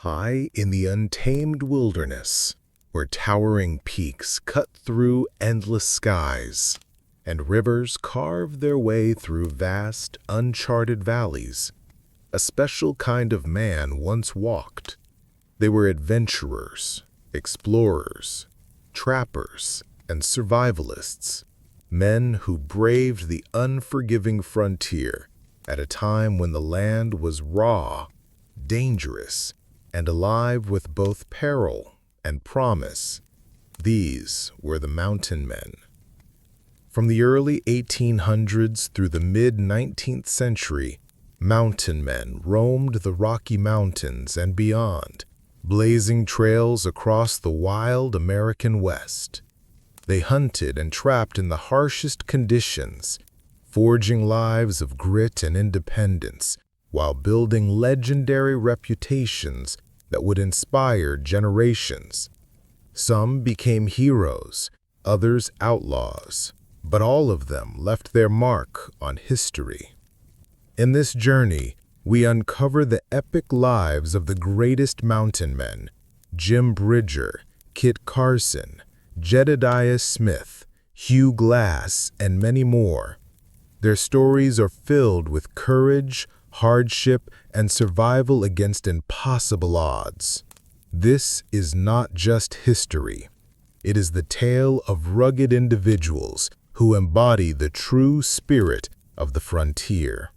High in the untamed wilderness, where towering peaks cut through endless skies, and rivers carve their way through vast, uncharted valleys, a special kind of man once walked. They were adventurers, explorers, trappers, and survivalists, men who braved the unforgiving frontier at a time when the land was raw, dangerous, and alive with both peril and promise. These were the mountain men. From the early 1800s through the mid-19th century, mountain men roamed the Rocky Mountains and beyond, blazing trails across the wild American West. They hunted and trapped in the harshest conditions, forging lives of grit and independence, while building legendary reputations that would inspire generations. Some became heroes, others outlaws, but all of them left their mark on history. In this journey, we uncover the epic lives of the greatest mountain men: Jim Bridger, Kit Carson, Jedediah Smith, Hugh Glass, and many more. Their stories are filled with courage, hardship, and survival against impossible odds. This is not just history. It is the tale of rugged individuals who embody the true spirit of the frontier.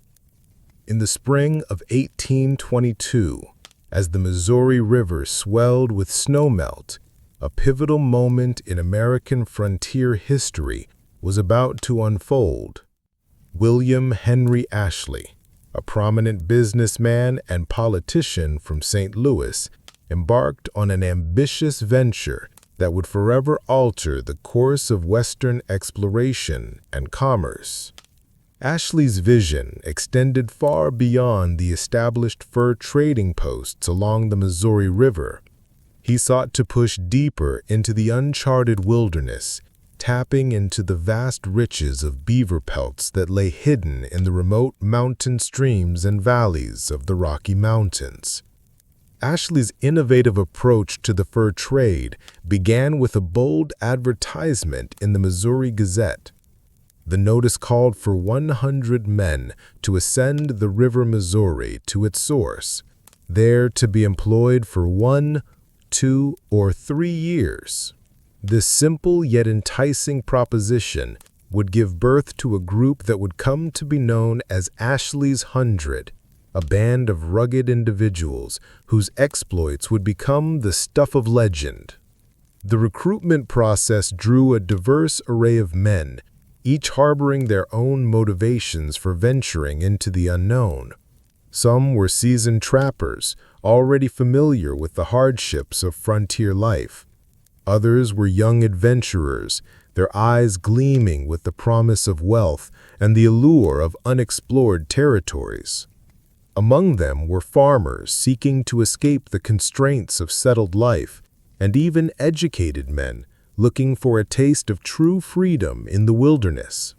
In the spring of 1822, as the Missouri River swelled with snowmelt, a pivotal moment in American frontier history was about to unfold. William Henry Ashley, a prominent businessman and politician from St. Louis, embarked on an ambitious venture that would forever alter the course of Western exploration and commerce. Ashley's vision extended far beyond the established fur trading posts along the Missouri River. He sought to push deeper into the uncharted wilderness, tapping into the vast riches of beaver pelts that lay hidden in the remote mountain streams and valleys of the Rocky Mountains. Ashley's innovative approach to the fur trade began with a bold advertisement in the Missouri Gazette. The notice called for 100 men to ascend the River Missouri to its source, there to be employed for 1, 2, or 3 years. This simple yet enticing proposition would give birth to a group that would come to be known as Ashley's 100, a band of rugged individuals whose exploits would become the stuff of legend. The recruitment process drew a diverse array of men, each harboring their own motivations for venturing into the unknown. Some were seasoned trappers, already familiar with the hardships of frontier life. Others were young adventurers, their eyes gleaming with the promise of wealth and the allure of unexplored territories. Among them were farmers seeking to escape the constraints of settled life, and even educated men looking for a taste of true freedom in the wilderness.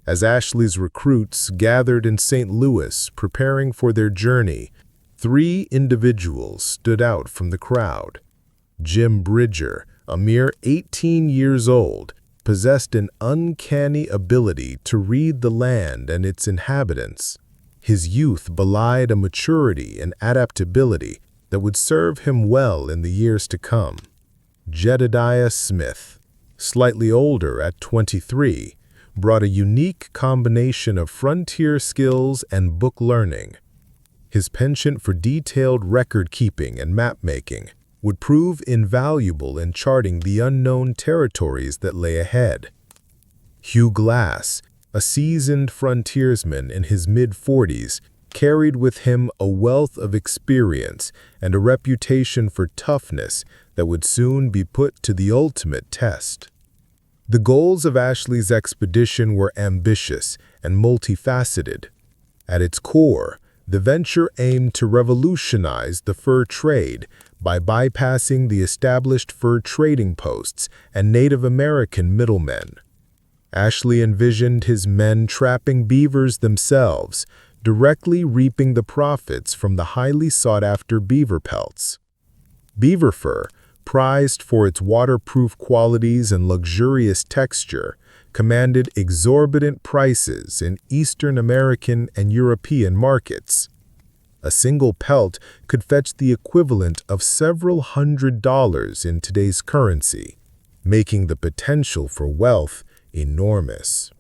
As Ashley's recruits gathered in St. Louis preparing for their journey, 3 individuals stood out from the crowd. Jim Bridger, a mere 18 years old, possessed an uncanny ability to read the land and its inhabitants. His youth belied a maturity and adaptability that would serve him well in the years to come. Jedediah Smith, slightly older at 23, brought a unique combination of frontier skills and book learning. His penchant for detailed record-keeping and map-making would prove invaluable in charting the unknown territories that lay ahead. Hugh Glass, a seasoned frontiersman in his mid-40s, carried with him a wealth of experience and a reputation for toughness that would soon be put to the ultimate test. The goals of Ashley's expedition were ambitious and multifaceted. At its core, the venture aimed to revolutionize the fur trade by bypassing the established fur trading posts and Native American middlemen. Ashley envisioned his men trapping beavers themselves, directly reaping the profits from the highly sought-after beaver pelts. Beaver fur, prized for its waterproof qualities and luxurious texture, commanded exorbitant prices in Eastern American and European markets. A single pelt could fetch the equivalent of several $100s in today's currency, making the potential for wealth enormous.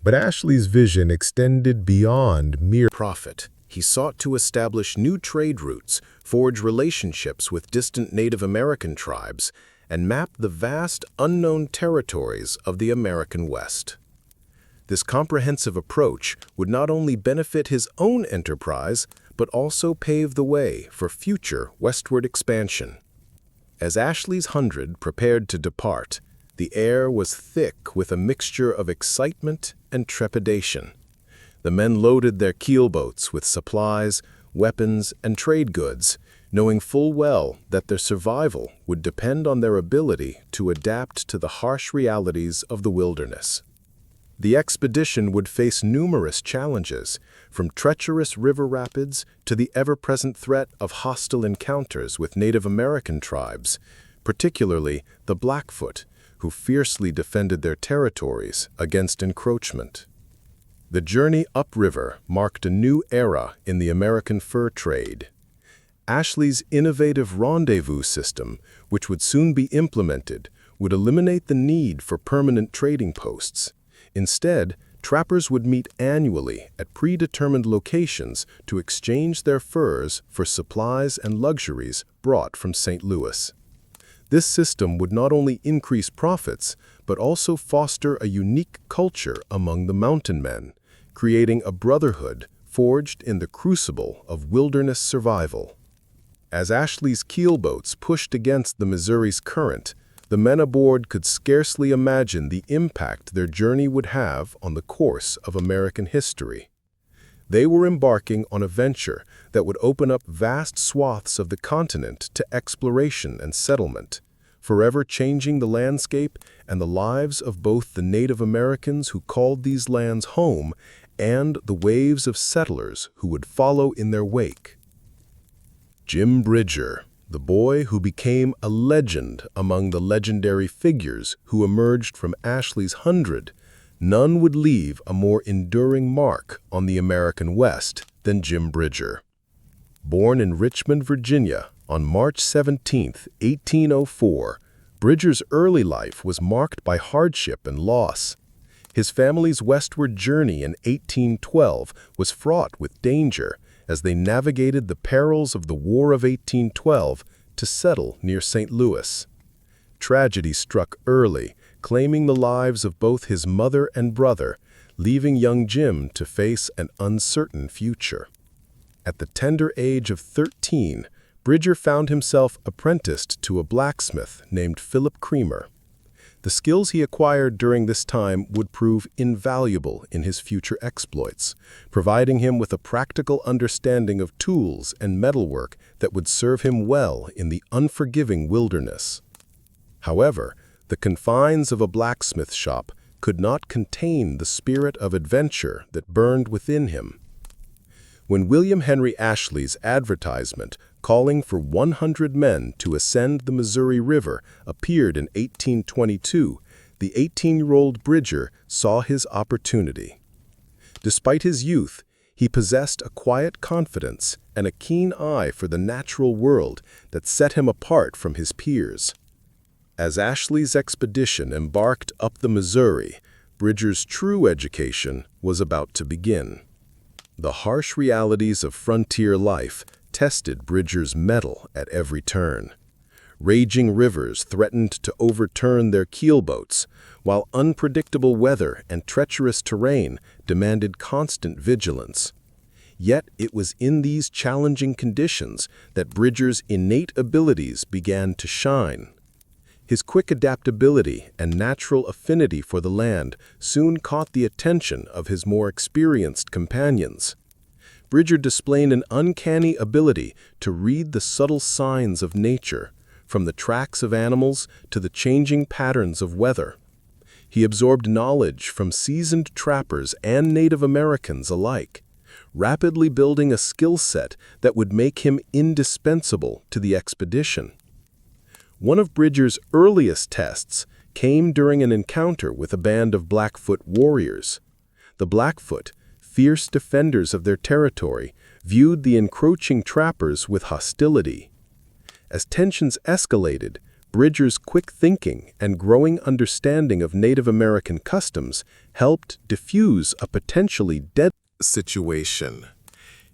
But Ashley's vision extended beyond mere profit. He sought to establish new trade routes, forge relationships with distant Native American tribes, and map the vast, unknown territories of the American West. This comprehensive approach would not only benefit his own enterprise, but also pave the way for future westward expansion. As Ashley's 100 prepared to depart, the air was thick with a mixture of excitement and trepidation. The men loaded their keelboats with supplies, weapons, and trade goods, knowing full well that their survival would depend on their ability to adapt to the harsh realities of the wilderness. The expedition would face numerous challenges, from treacherous river rapids to the ever-present threat of hostile encounters with Native American tribes, particularly the Blackfoot, who fiercely defended their territories against encroachment. The journey upriver marked a new era in the American fur trade. Ashley's innovative rendezvous system, which would soon be implemented, would eliminate the need for permanent trading posts. Instead, trappers would meet annually at predetermined locations to exchange their furs for supplies and luxuries brought from St. Louis. This system would not only increase profits, but also foster a unique culture among the mountain men, creating a brotherhood forged in the crucible of wilderness survival. As Ashley's keelboats pushed against the Missouri's current, the men aboard could scarcely imagine the impact their journey would have on the course of American history. They were embarking on a venture that would open up vast swaths of the continent to exploration and settlement, forever changing the landscape and the lives of both the Native Americans who called these lands home and the waves of settlers who would follow in their wake. Jim Bridger, the boy who became a legend among the legendary figures who emerged from Ashley's 100, none would leave a more enduring mark on the American West than Jim Bridger. Born in Richmond, Virginia, on March 17, 1804, Bridger's early life was marked by hardship and loss. His family's westward journey in 1812 was fraught with danger as they navigated the perils of the War of 1812 to settle near St. Louis. Tragedy struck early, claiming the lives of both his mother and brother, leaving young Jim to face an uncertain future. At the tender age of 13, Bridger found himself apprenticed to a blacksmith named Philip Creamer. The skills he acquired during this time would prove invaluable in his future exploits, providing him with a practical understanding of tools and metalwork that would serve him well in the unforgiving wilderness. However, the confines of a blacksmith shop could not contain the spirit of adventure that burned within him. When William Henry Ashley's advertisement calling for 100 men to ascend the Missouri River appeared in 1822, the 18-year-old Bridger saw his opportunity. Despite his youth, he possessed a quiet confidence and a keen eye for the natural world that set him apart from his peers. As Ashley's expedition embarked up the Missouri, Bridger's true education was about to begin. The harsh realities of frontier life tested Bridger's mettle at every turn. Raging rivers threatened to overturn their keelboats, while unpredictable weather and treacherous terrain demanded constant vigilance. Yet it was in these challenging conditions that Bridger's innate abilities began to shine. His quick adaptability and natural affinity for the land soon caught the attention of his more experienced companions. Bridger displayed an uncanny ability to read the subtle signs of nature, from the tracks of animals to the changing patterns of weather. He absorbed knowledge from seasoned trappers and Native Americans alike, rapidly building a skill set that would make him indispensable to the expedition. One of Bridger's earliest tests came during an encounter with a band of Blackfoot warriors. The Blackfoot, fierce defenders of their territory, viewed the encroaching trappers with hostility. As tensions escalated, Bridger's quick thinking and growing understanding of Native American customs helped diffuse a potentially deadly situation.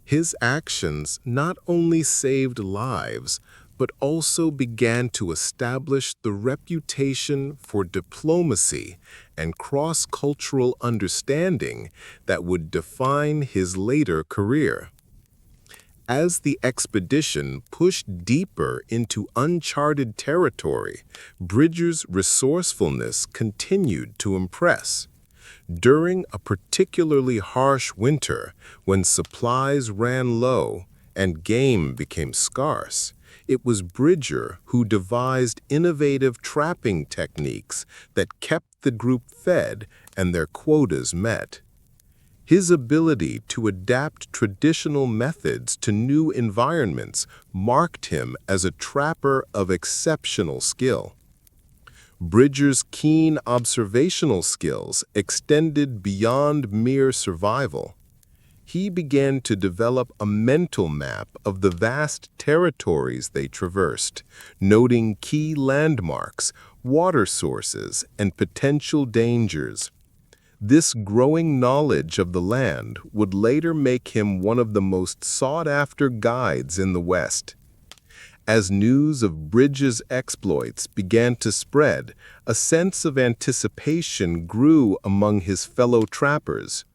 His actions not only saved lives, but also began to establish the reputation for diplomacy and cross-cultural understanding that would define his later career. As the expedition pushed deeper into uncharted territory, Bridger's resourcefulness continued to impress. During a particularly harsh winter, when supplies ran low and game became scarce, it was Bridger who devised innovative trapping techniques that kept the group fed and their quotas met. His ability to adapt traditional methods to new environments marked him as a trapper of exceptional skill. Bridger's keen observational skills extended beyond mere survival. He began to develop a mental map of the vast territories they traversed, noting key landmarks, water sources, and potential dangers. This growing knowledge of the land would later make him one of the most sought-after guides in the West. As news of Bridger's exploits began to spread, a sense of anticipation grew among his fellow trappers.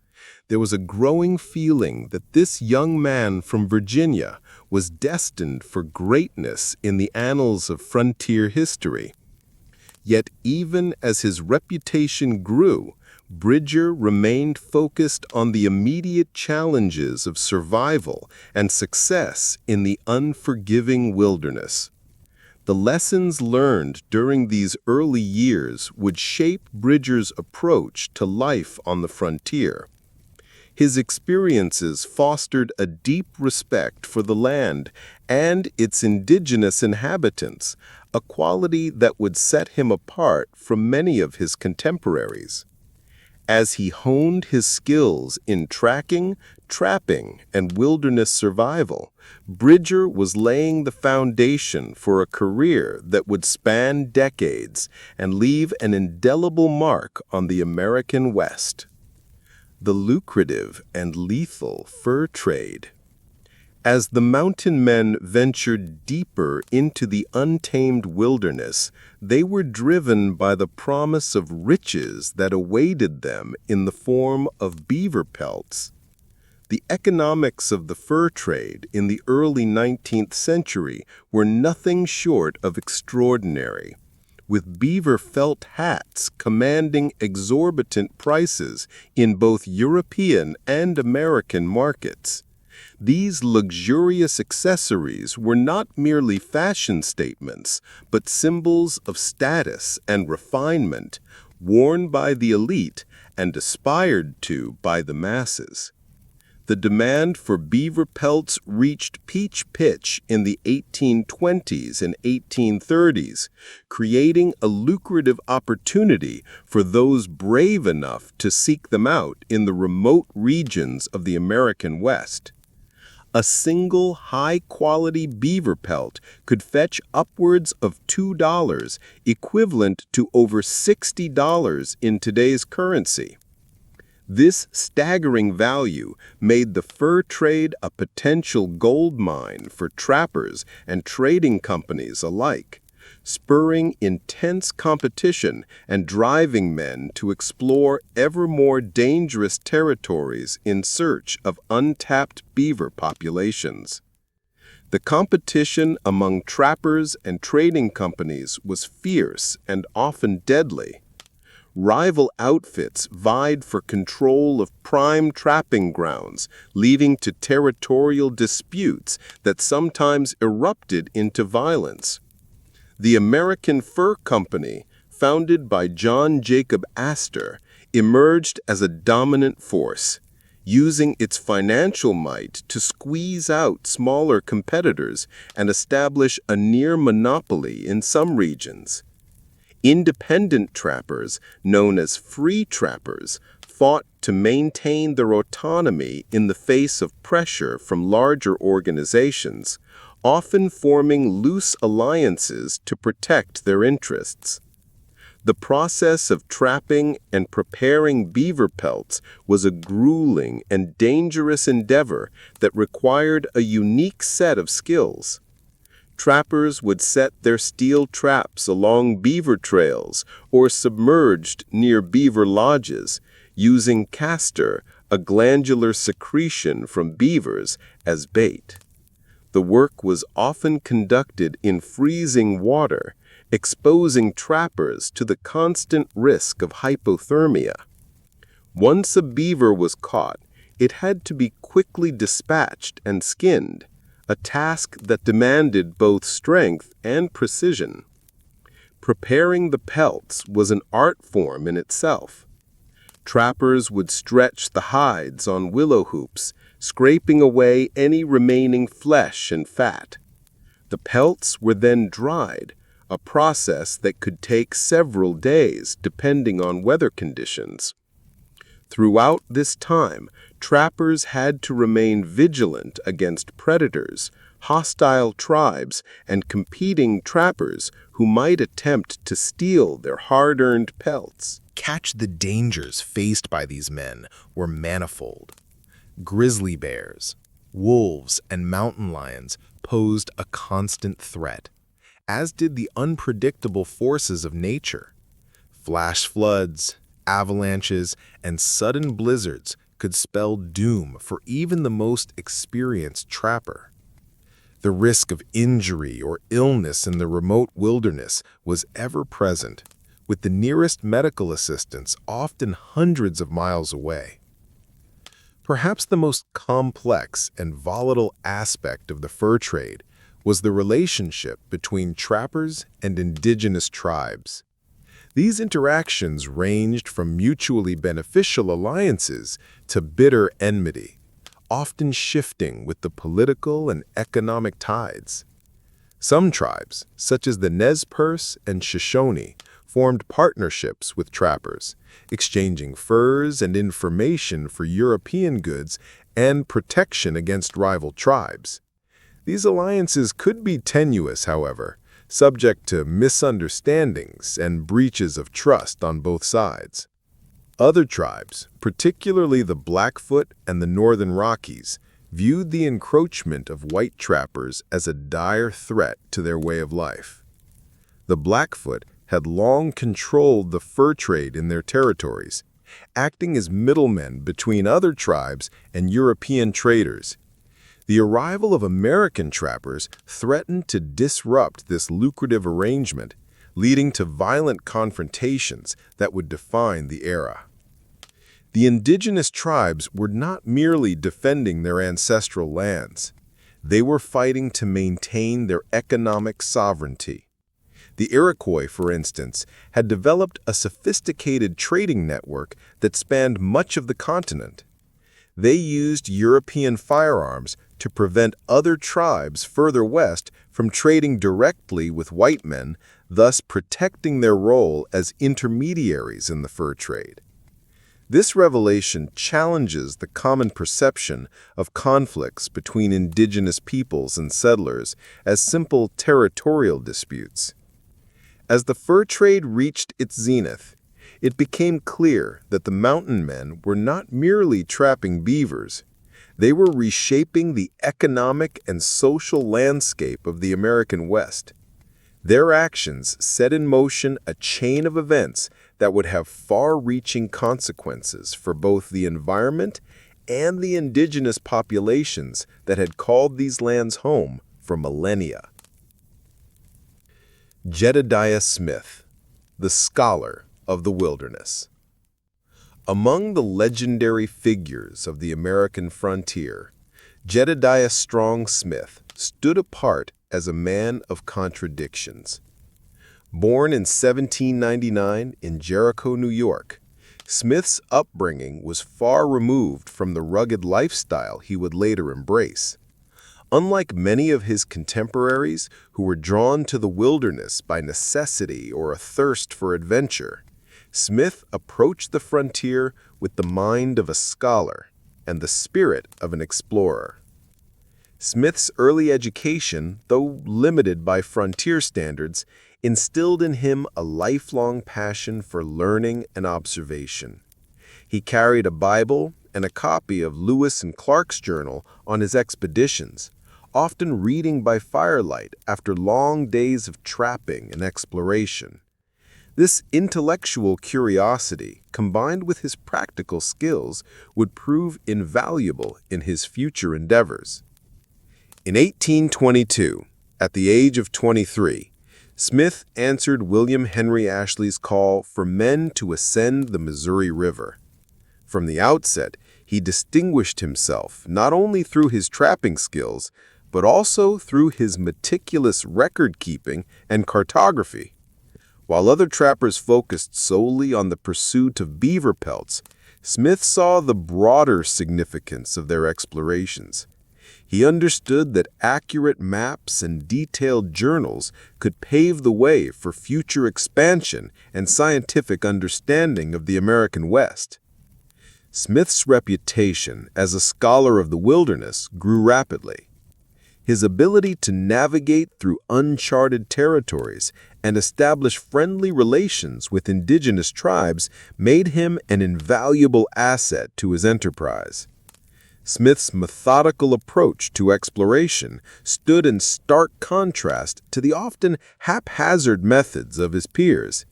There was a growing feeling that this young man from Virginia was destined for greatness in the annals of frontier history. Yet even as his reputation grew, Bridger remained focused on the immediate challenges of survival and success in the unforgiving wilderness. The lessons learned during these early years would shape Bridger's approach to life on the frontier. His experiences fostered a deep respect for the land and its indigenous inhabitants, a quality that would set him apart from many of his contemporaries. As he honed his skills in tracking, trapping, and wilderness survival, Bridger was laying the foundation for a career that would span decades and leave an indelible mark on the American West. The lucrative and lethal fur trade. As the mountain men ventured deeper into the untamed wilderness, they were driven by the promise of riches that awaited them in the form of beaver pelts. The economics of the fur trade in the early 19th century were nothing short of extraordinary, with beaver felt hats commanding exorbitant prices in both European and American markets. These luxurious accessories were not merely fashion statements, but symbols of status and refinement, worn by the elite and aspired to by the masses. The demand for beaver pelts reached peak pitch in the 1820s and 1830s, creating a lucrative opportunity for those brave enough to seek them out in the remote regions of the American West. A single high-quality beaver pelt could fetch upwards of $2, equivalent to over $60 in today's currency. This staggering value made the fur trade a potential gold mine for trappers and trading companies alike, spurring intense competition and driving men to explore ever more dangerous territories in search of untapped beaver populations. The competition among trappers and trading companies was fierce and often deadly. Rival outfits vied for control of prime trapping grounds, leading to territorial disputes that sometimes erupted into violence. The American Fur Company, founded by John Jacob Astor, emerged as a dominant force. using its financial might to squeeze out smaller competitors and establish a near monopoly in some regions. Independent trappers, known as free trappers, fought to maintain their autonomy in the face of pressure from larger organizations, often forming loose alliances to protect their interests. The process of trapping and preparing beaver pelts was a grueling and dangerous endeavor that required a unique set of skills. Trappers would set their steel traps along beaver trails or submerged near beaver lodges, using castor, a glandular secretion from beavers, as bait. The work was often conducted in freezing water, exposing trappers to the constant risk of hypothermia. Once a beaver was caught, it had to be quickly dispatched and skinned, a task that demanded both strength and precision. Preparing the pelts was an art form in itself. Trappers would stretch the hides on willow hoops, scraping away any remaining flesh and fat. The pelts were then dried, a process that could take several days depending on weather conditions. Throughout this time, trappers had to remain vigilant against predators, hostile tribes, and competing trappers who might attempt to steal their hard-earned pelts. The dangers faced by these men were manifold. Grizzly bears, wolves, and mountain lions posed a constant threat, as did the unpredictable forces of nature. Flash floods, avalanches, and sudden blizzards could spell doom for even the most experienced trapper. The risk of injury or illness in the remote wilderness was ever present, with the nearest medical assistance often hundreds of miles away. Perhaps the most complex and volatile aspect of the fur trade was the relationship between trappers and indigenous tribes. These interactions ranged from mutually beneficial alliances to bitter enmity, often shifting with the political and economic tides. Some tribes, such as the Nez Perce and Shoshone, formed partnerships with trappers, exchanging furs and information for European goods and protection against rival tribes. These alliances could be tenuous, however, subject to misunderstandings and breaches of trust on both sides. Other tribes, particularly the Blackfoot and the Northern Rockies, viewed the encroachment of white trappers as a dire threat to their way of life. The Blackfoot had long controlled the fur trade in their territories, acting as middlemen between other tribes and European traders. The arrival of American trappers threatened to disrupt this lucrative arrangement, leading to violent confrontations that would define the era. The indigenous tribes were not merely defending their ancestral lands. They were fighting to maintain their economic sovereignty. The Iroquois, for instance, had developed a sophisticated trading network that spanned much of the continent. They used European firearms to prevent other tribes further west from trading directly with white men, thus protecting their role as intermediaries in the fur trade. This revelation challenges the common perception of conflicts between indigenous peoples and settlers as simple territorial disputes. As the fur trade reached its zenith, it became clear that the mountain men were not merely trapping beavers. They were reshaping the economic and social landscape of the American West. Their actions set in motion a chain of events that would have far-reaching consequences for both the environment and the indigenous populations that had called these lands home for millennia. Jedediah Smith, the scholar of the wilderness. Among the legendary figures of the American frontier, Jedediah Strong Smith stood apart as a man of contradictions. Born in 1799 in Jericho, New York, Smith's upbringing was far removed from the rugged lifestyle he would later embrace. Unlike many of his contemporaries who were drawn to the wilderness by necessity or a thirst for adventure, Smith approached the frontier with the mind of a scholar and the spirit of an explorer. Smith's early education, though limited by frontier standards, instilled in him a lifelong passion for learning and observation. He carried a Bible and a copy of Lewis and Clark's journal on his expeditions, often reading by firelight after long days of trapping and exploration. This intellectual curiosity, combined with his practical skills, would prove invaluable in his future endeavors. In 1822, at the age of 23, Smith answered William Henry Ashley's call for men to ascend the Missouri River. From the outset, he distinguished himself not only through his trapping skills, but also through his meticulous record-keeping and cartography. While other trappers focused solely on the pursuit of beaver pelts, Smith saw the broader significance of their explorations. He understood that accurate maps and detailed journals could pave the way for future expansion and scientific understanding of the American West. Smith's reputation as a scholar of the wilderness grew rapidly. His ability to navigate through uncharted territories and establish friendly relations with indigenous tribes made him an invaluable asset to his enterprise. Smith's methodical approach to exploration stood in stark contrast to the often haphazard methods of his peers.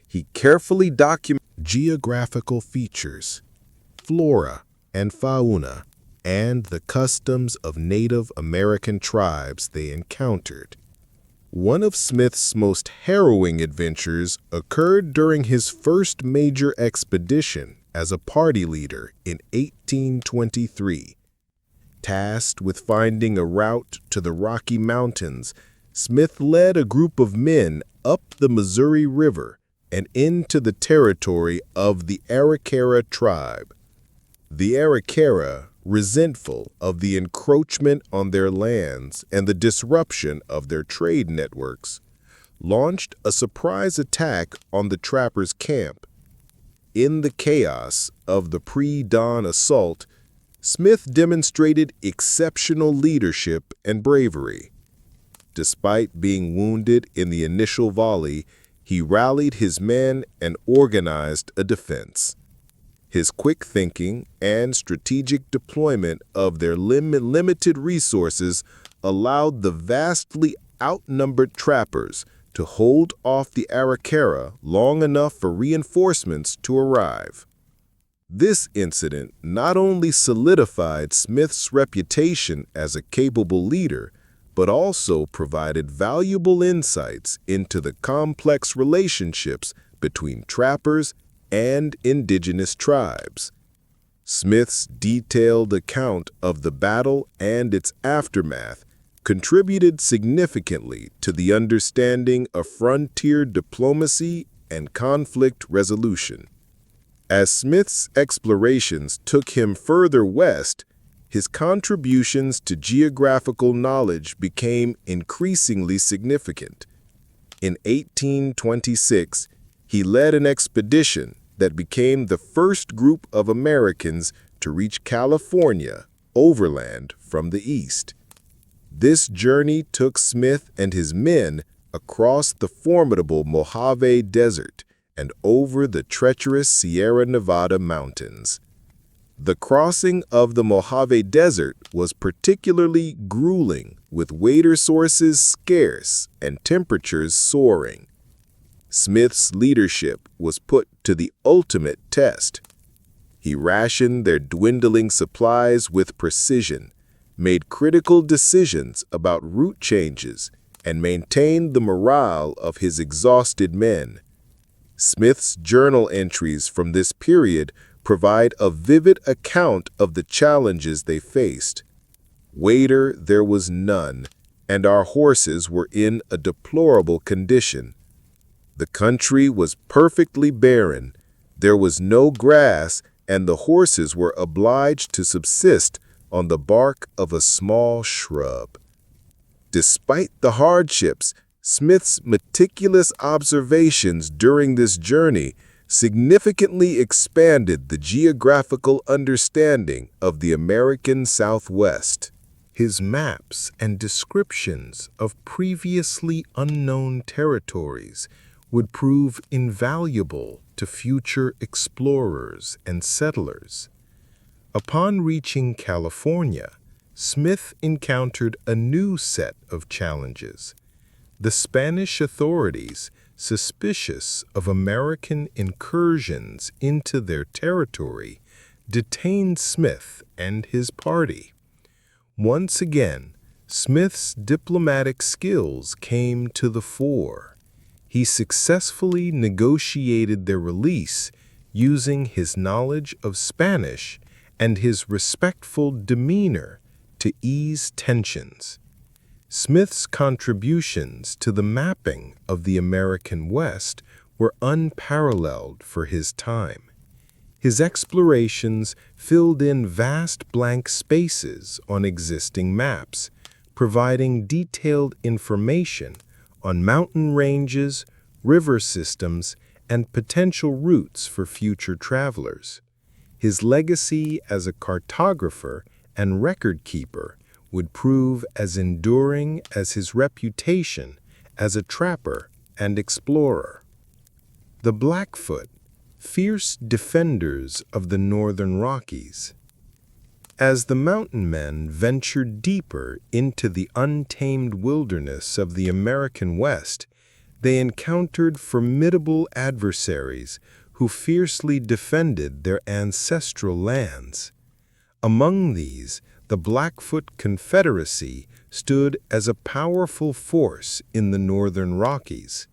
He carefully documented geographical features, flora and fauna, and the customs of Native American tribes they encountered. One of Smith's most harrowing adventures occurred during his first major expedition as a party leader in 1823. Tasked with finding a route to the Rocky Mountains, Smith led a group of men up the Missouri River and into the territory of the Arikara tribe. The Arikara, resentful of the encroachment on their lands and the disruption of their trade networks, launched a surprise attack on the trappers' camp. In the chaos of the pre-dawn assault, Smith demonstrated exceptional leadership and bravery. Despite being wounded in the initial volley, he rallied his men and organized a defense. His quick thinking and strategic deployment of their limited resources allowed the vastly outnumbered trappers to hold off the Arikara long enough for reinforcements to arrive. This incident not only solidified Smith's reputation as a capable leader, but also provided valuable insights into the complex relationships between trappers and indigenous tribes. Smith's detailed account of the battle and its aftermath contributed significantly to the understanding of frontier diplomacy and conflict resolution. As Smith's explorations took him further west, his contributions to geographical knowledge became increasingly significant. In 1826, he led an expedition that became the first group of Americans to reach California overland from the east. This journey took Smith and his men across the formidable Mojave Desert and over the treacherous Sierra Nevada mountains. The crossing of the Mojave Desert was particularly grueling, with water sources scarce and temperatures soaring. Smith's leadership was put to the ultimate test. He rationed their dwindling supplies with precision, made critical decisions about route changes, and maintained the morale of his exhausted men. Smith's journal entries from this period provide a vivid account of the challenges they faced. Water there was none, and our horses were in a deplorable condition. The country was perfectly barren, There was no grass, and the horses were obliged to subsist on the bark of a small shrub. Despite the hardships, Smith's meticulous observations during this journey significantly expanded the geographical understanding of the American Southwest. His maps and descriptions of previously unknown territories would prove invaluable to future explorers and settlers. Upon reaching California, Smith encountered a new set of challenges. The Spanish authorities, suspicious of American incursions into their territory, detained Smith and his party. Once again, Smith's diplomatic skills came to the fore. He successfully negotiated their release using his knowledge of Spanish and his respectful demeanor to ease tensions. Smith's contributions to the mapping of the American West were unparalleled for his time. His explorations filled in vast blank spaces on existing maps, providing detailed information on mountain ranges, river systems, and potential routes for future travelers. His legacy as a cartographer and record keeper would prove as enduring as his reputation as a trapper and explorer. The Blackfoot, fierce defenders of the northern Rockies. As the mountain men ventured deeper into the untamed wilderness of the American West, they encountered formidable adversaries who fiercely defended their ancestral lands. Among these, the Blackfoot Confederacy stood as a powerful force in the northern Rockies.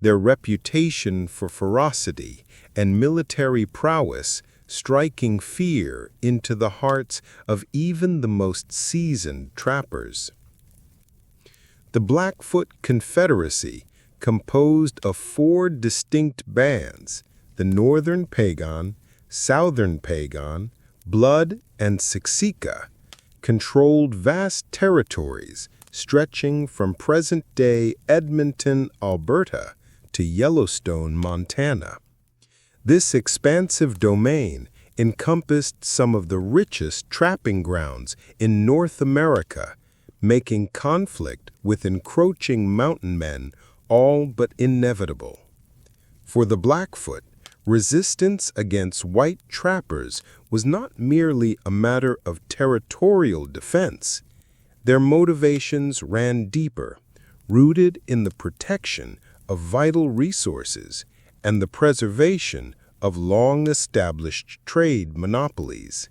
Their reputation for ferocity and military prowess striking fear into the hearts of even the most seasoned trappers. The Blackfoot Confederacy, composed of 4 distinct bands, the Northern Pagan, Southern Pagan, Blood, and Siksika, controlled vast territories stretching from present-day Edmonton, Alberta, to Yellowstone, Montana. This expansive domain encompassed some of the richest trapping grounds in North America, making conflict with encroaching mountain men all but inevitable. For the Blackfoot, resistance against white trappers was not merely a matter of territorial defense. Their motivations ran deeper, rooted in the protection of vital resources and the preservation of long-established trade monopolies.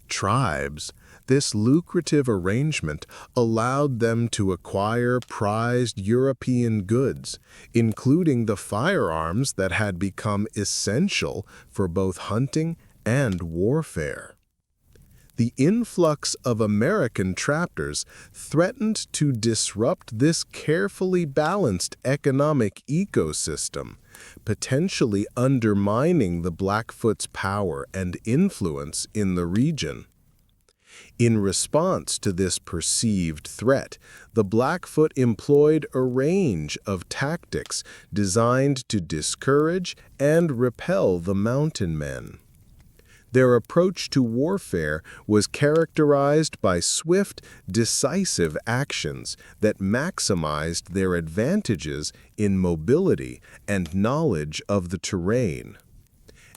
Tribes, this lucrative arrangement allowed them to acquire prized European goods, including the firearms that had become essential for both hunting and warfare. The influx of American trappers threatened to disrupt this carefully balanced economic ecosystem, potentially undermining the Blackfoot's power and influence in the region. In response to this perceived threat, the Blackfoot employed a range of tactics designed to discourage and repel the mountain men. Their approach to warfare was characterized by swift, decisive actions that maximized their advantages in mobility and knowledge of the terrain.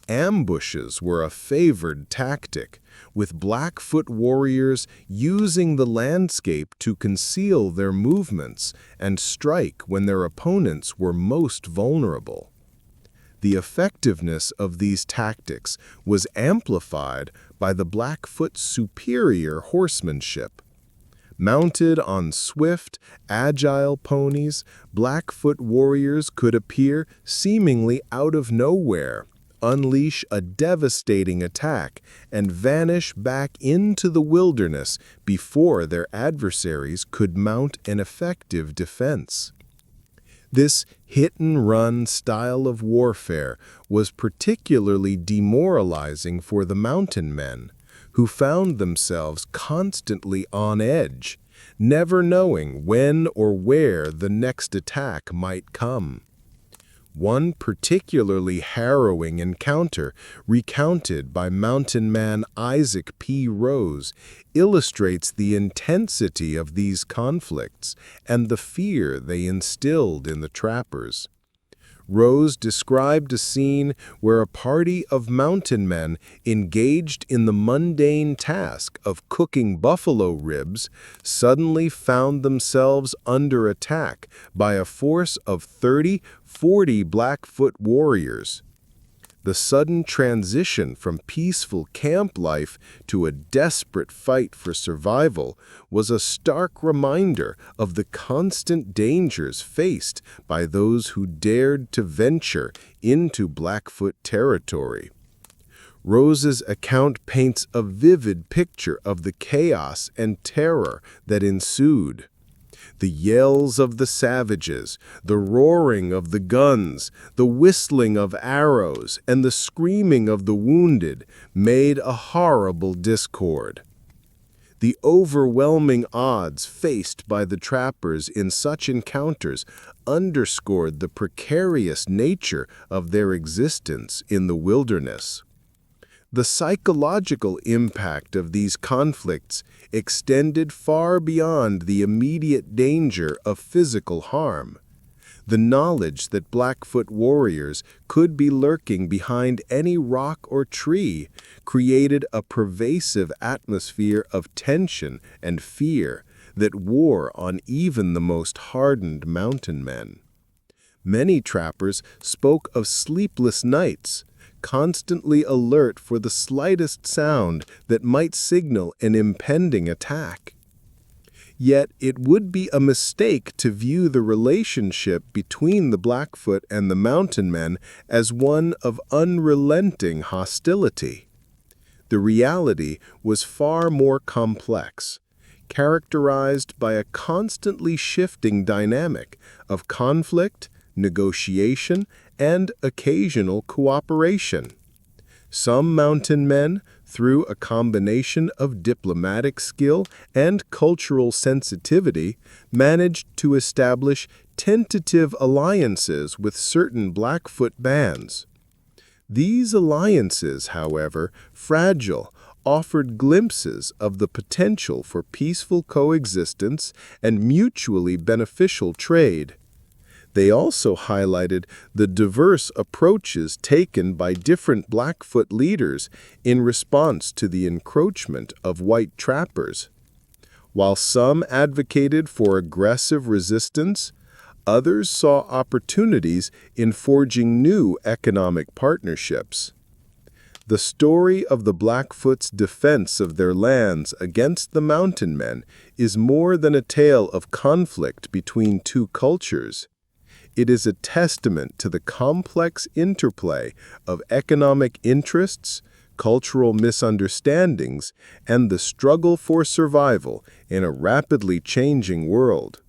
Ambushes were a favored tactic, with Blackfoot warriors using the landscape to conceal their movements and strike when their opponents were most vulnerable. The effectiveness of these tactics was amplified by the Blackfoot's superior horsemanship. Mounted on swift, agile ponies, Blackfoot warriors could appear seemingly out of nowhere, unleash a devastating attack, and vanish back into the wilderness before their adversaries could mount an effective defense. This hit-and-run style of warfare was particularly demoralizing for the mountain men, who found themselves constantly on edge, never knowing when or where the next attack might come. One particularly harrowing encounter, recounted by mountain man Isaac P. Rose, illustrates the intensity of these conflicts and the fear they instilled in the trappers. Rose described a scene where a party of mountain men engaged in the mundane task of cooking buffalo ribs suddenly found themselves under attack by a force of 30-40 Blackfoot warriors. The sudden transition from peaceful camp life to a desperate fight for survival was a stark reminder of the constant dangers faced by those who dared to venture into Blackfoot territory. Rose's account paints a vivid picture of the chaos and terror that ensued. The yells of the savages, the roaring of the guns, the whistling of arrows, and the screaming of the wounded made a horrible discord. The overwhelming odds faced by the trappers in such encounters underscored the precarious nature of their existence in the wilderness. The psychological impact of these conflicts extended far beyond the immediate danger of physical harm. The knowledge that Blackfoot warriors could be lurking behind any rock or tree created a pervasive atmosphere of tension and fear that wore on even the most hardened mountain men. Many trappers spoke of sleepless nights, constantly alert for the slightest sound that might signal an impending attack. Yet it would be a mistake to view the relationship between the Blackfoot and the mountain men as one of unrelenting hostility. The reality was far more complex, characterized by a constantly shifting dynamic of conflict, negotiation, and occasional cooperation. Some mountain men, through a combination of diplomatic skill and cultural sensitivity, managed to establish tentative alliances with certain Blackfoot bands. These alliances, however, fragile, offered glimpses of the potential for peaceful coexistence and mutually beneficial trade. They also highlighted the diverse approaches taken by different Blackfoot leaders in response to the encroachment of white trappers. While some advocated for aggressive resistance, others saw opportunities in forging new economic partnerships. The story of the Blackfoot's defense of their lands against the mountain men is more than a tale of conflict between two cultures. It is a testament to the complex interplay of economic interests, cultural misunderstandings, and the struggle for survival in a rapidly changing world.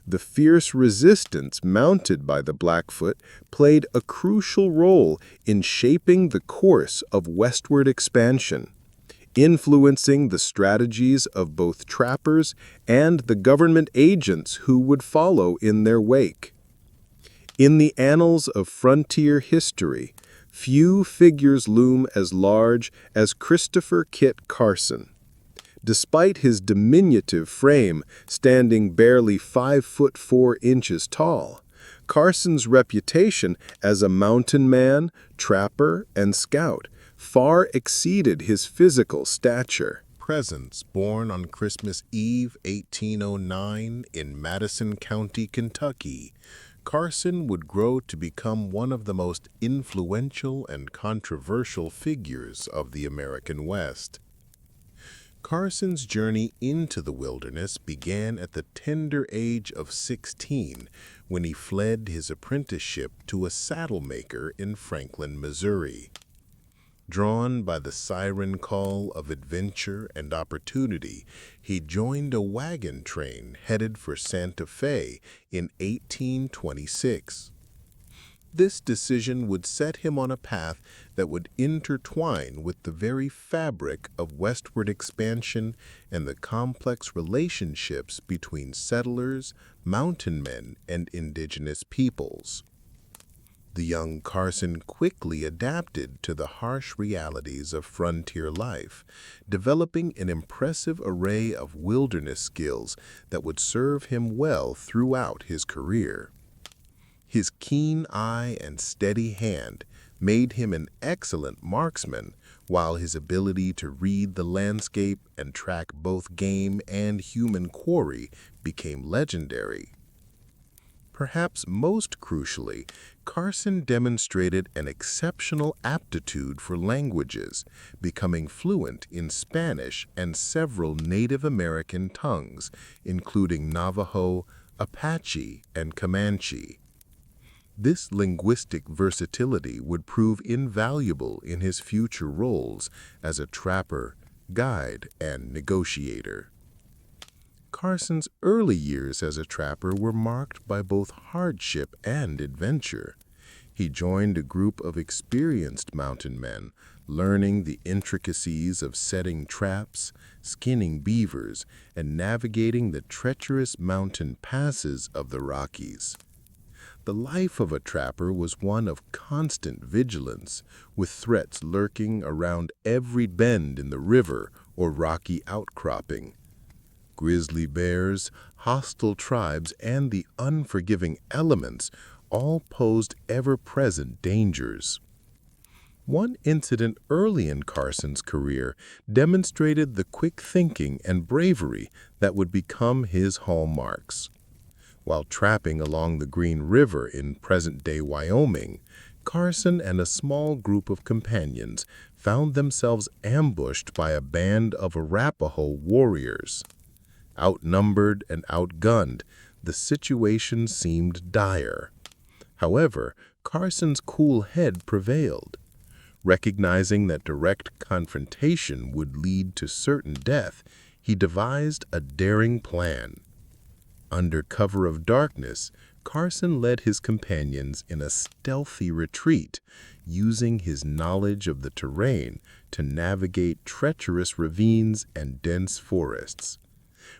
The fierce resistance mounted by the Blackfoot played a crucial role in shaping the course of westward expansion, influencing the strategies of both trappers and the government agents who would follow in their wake. In the annals of frontier history, few figures loom as large as Christopher Kit Carson. Despite his diminutive frame standing barely 5'4" tall, Carson's reputation as a mountain man, trapper, and scout far exceeded his physical stature. Presence, born on Christmas Eve 1809 in Madison County, Kentucky, Carson would grow to become one of the most influential and controversial figures of the American West. Carson's journey into the wilderness began at the tender age of 16 when he fled his apprenticeship to a saddle maker in Franklin, Missouri. Drawn by the siren call of adventure and opportunity, he joined a wagon train headed for Santa Fe in 1826. This decision would set him on a path that would intertwine with the very fabric of westward expansion and the complex relationships between settlers, mountain men, and indigenous peoples. The young Carson quickly adapted to the harsh realities of frontier life, developing an impressive array of wilderness skills that would serve him well throughout his career. His keen eye and steady hand made him an excellent marksman, while his ability to read the landscape and track both game and human quarry became legendary. Perhaps most crucially, Carson demonstrated an exceptional aptitude for languages, becoming fluent in Spanish and several Native American tongues, including Navajo, Apache, and Comanche. This linguistic versatility would prove invaluable in his future roles as a trapper, guide, and negotiator. Carson's early years as a trapper were marked by both hardship and adventure. He joined a group of experienced mountain men, learning the intricacies of setting traps, skinning beavers, and navigating the treacherous mountain passes of the Rockies. The life of a trapper was one of constant vigilance, with threats lurking around every bend in the river or rocky outcropping. Grizzly bears, hostile tribes, and the unforgiving elements all posed ever-present dangers. One incident early in Carson's career demonstrated the quick thinking and bravery that would become his hallmarks. While trapping along the Green River in present-day Wyoming, Carson and a small group of companions found themselves ambushed by a band of Arapaho warriors. Outnumbered and outgunned, the situation seemed dire. However, Carson's cool head prevailed. Recognizing that direct confrontation would lead to certain death, he devised a daring plan. Under cover of darkness, Carson led his companions in a stealthy retreat, using his knowledge of the terrain to navigate treacherous ravines and dense forests.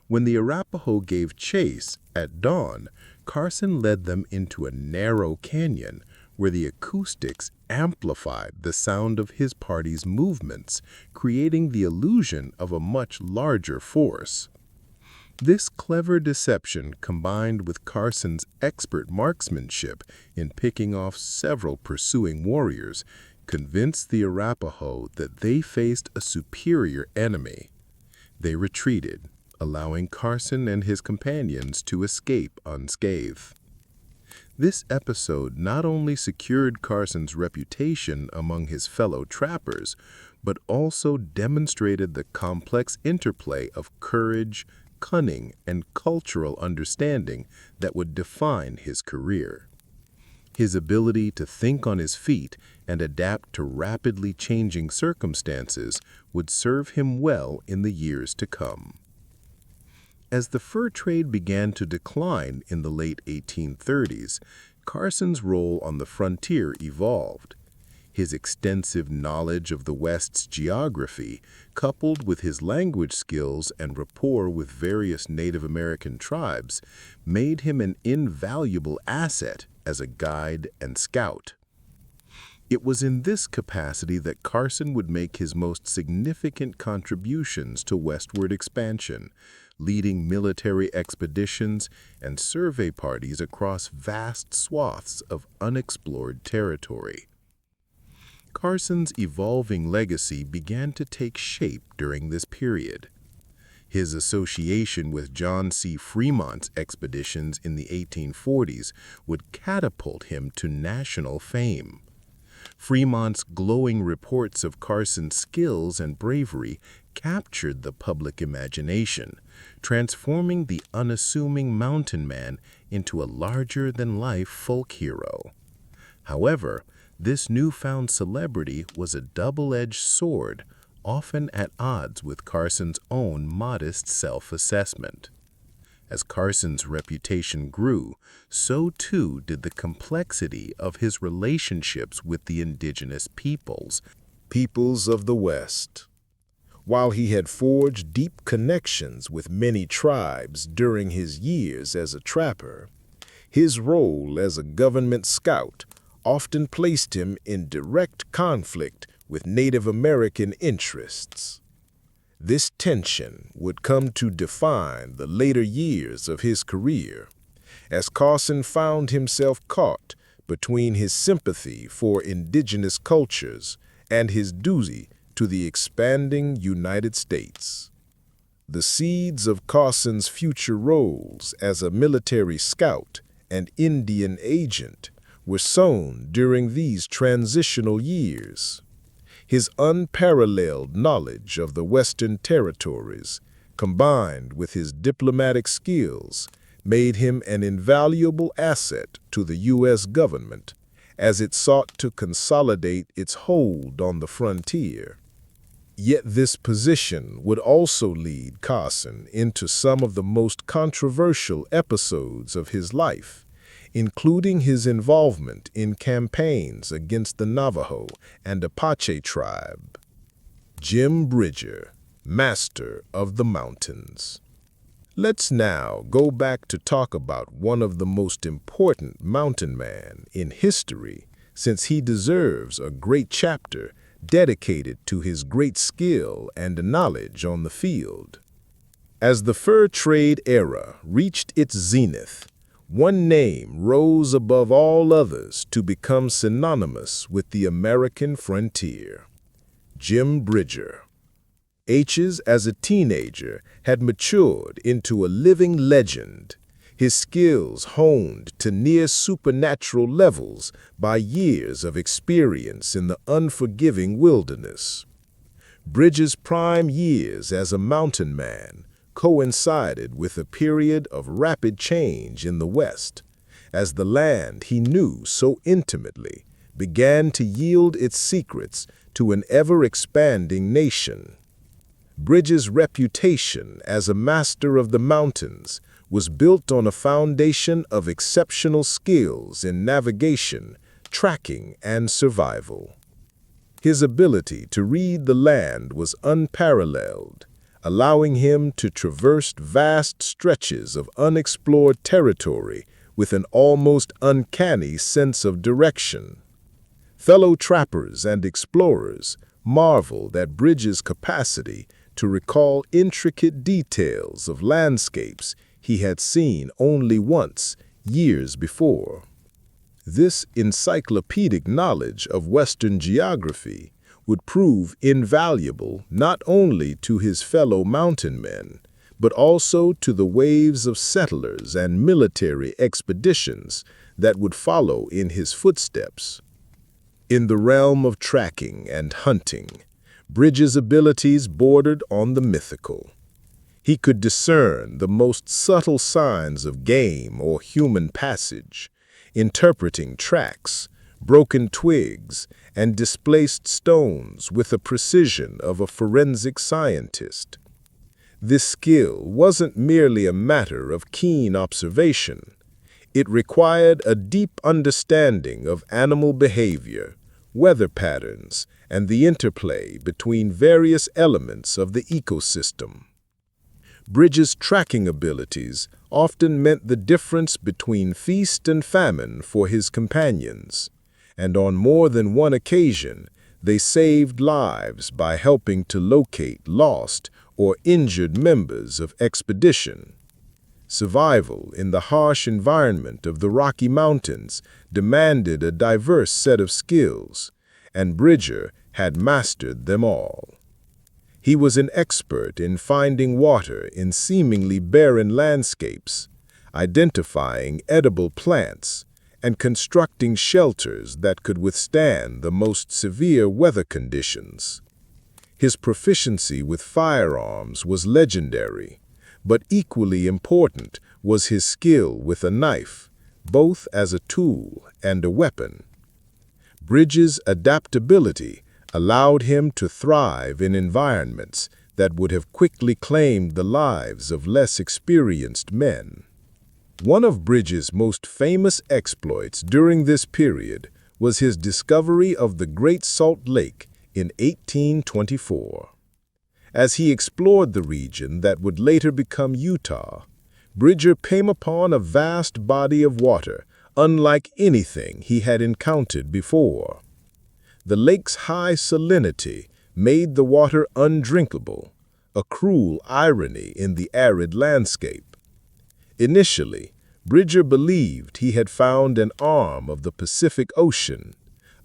When the Arapaho gave chase at dawn, Carson led them into a narrow canyon where the acoustics amplified the sound of his party's movements, creating the illusion of a much larger force. This clever deception, combined with Carson's expert marksmanship in picking off several pursuing warriors, convinced the Arapaho that they faced a superior enemy. They retreated, allowing Carson and his companions to escape unscathed. This episode not only secured Carson's reputation among his fellow trappers, but also demonstrated the complex interplay of courage, cunning, and cultural understanding that would define his career. His ability to think on his feet and adapt to rapidly changing circumstances would serve him well in the years to come. As the fur trade began to decline in the late 1830s, Carson's role on the frontier evolved. His extensive knowledge of the West's geography, coupled with his language skills and rapport with various Native American tribes, made him an invaluable asset as a guide and scout. It was in this capacity that Carson would make his most significant contributions to westward expansion, leading military expeditions and survey parties across vast swaths of unexplored territory. Carson's evolving legacy began to take shape during this period. His association with John C. Fremont's expeditions in the 1840s would catapult him to national fame. Fremont's glowing reports of Carson's skills and bravery captured the public imagination, transforming the unassuming mountain man into a larger-than-life folk hero. However, This newfound celebrity was a double-edged sword, often at odds with Carson's own modest self-assessment. As Carson's reputation grew, so too did the complexity of his relationships with the indigenous peoples of the West. While he had forged deep connections with many tribes during his years as a trapper, his role as a government scout often placed him in direct conflict with Native American interests. This tension would come to define the later years of his career, as Carson found himself caught between his sympathy for indigenous cultures and his duty to the expanding United States. The seeds of Carson's future roles as a military scout and Indian agent were sown during these transitional years. His unparalleled knowledge of the Western territories, combined with his diplomatic skills, made him an invaluable asset to the U.S. government as it sought to consolidate its hold on the frontier. Yet this position would also lead Carson into some of the most controversial episodes of his life, including his involvement in campaigns against the Navajo and Apache tribe. Jim Bridger, Master of the Mountains. Let's now go back to talk about one of the most important mountain men in history, since he deserves a great chapter dedicated to his great skill and knowledge on the field. As the fur trade era reached its zenith, one name rose above all others to become synonymous with the American frontier: Jim Bridger. H's, as a teenager, had matured into a living legend, his skills honed to near supernatural levels by years of experience in the unforgiving wilderness. Bridger's prime years as a mountain man coincided with a period of rapid change in the West, as the land he knew so intimately began to yield its secrets to an ever-expanding nation. Bridger's reputation as a master of the mountains was built on a foundation of exceptional skills in navigation, tracking, and survival. His ability to read the land was unparalleled, allowing him to traverse vast stretches of unexplored territory with an almost uncanny sense of direction. Fellow trappers and explorers marveled at Bridger's capacity to recall intricate details of landscapes he had seen only once, years before. This encyclopedic knowledge of Western geography would prove invaluable not only to his fellow mountain men, but also to the waves of settlers and military expeditions that would follow in his footsteps. In the realm of tracking and hunting, Bridger's abilities bordered on the mythical. He could discern the most subtle signs of game or human passage, interpreting tracks, broken twigs, and displaced stones with the precision of a forensic scientist. This skill wasn't merely a matter of keen observation. It required a deep understanding of animal behavior, weather patterns, and the interplay between various elements of the ecosystem. Bridger's tracking abilities often meant the difference between feast and famine for his companions, and on more than one occasion, they saved lives by helping to locate lost or injured members of expedition. Survival in the harsh environment of the Rocky Mountains demanded a diverse set of skills, and Bridger had mastered them all. He was an expert in finding water in seemingly barren landscapes, identifying edible plants, and constructing shelters that could withstand the most severe weather conditions. His proficiency with firearms was legendary, but equally important was his skill with a knife, both as a tool and a weapon. Bridges' adaptability allowed him to thrive in environments that would have quickly claimed the lives of less experienced men. One of Bridges' most famous exploits during this period was his discovery of the Great Salt Lake in 1824. As he explored the region that would later become Utah, Bridger came upon a vast body of water unlike anything he had encountered before. The lake's high salinity made the water undrinkable, a cruel irony in the arid landscape. Initially, Bridger believed he had found an arm of the Pacific Ocean,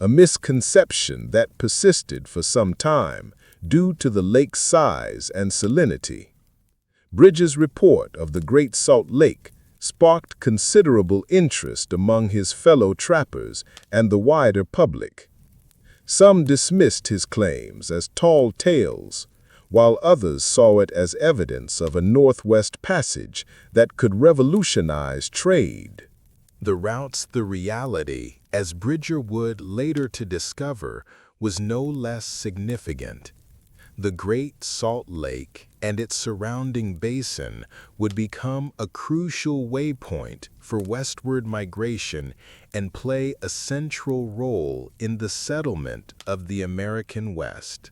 a misconception that persisted for some time due to the lake's size and salinity. Bridger's report of the Great Salt Lake sparked considerable interest among his fellow trappers and the wider public. Some dismissed his claims as tall tales, while others saw it as evidence of a Northwest Passage that could revolutionize trade. The reality, as Bridger would later to discover, was no less significant. The Great Salt Lake and its surrounding basin would become a crucial waypoint for westward migration and play a central role in the settlement of the American West.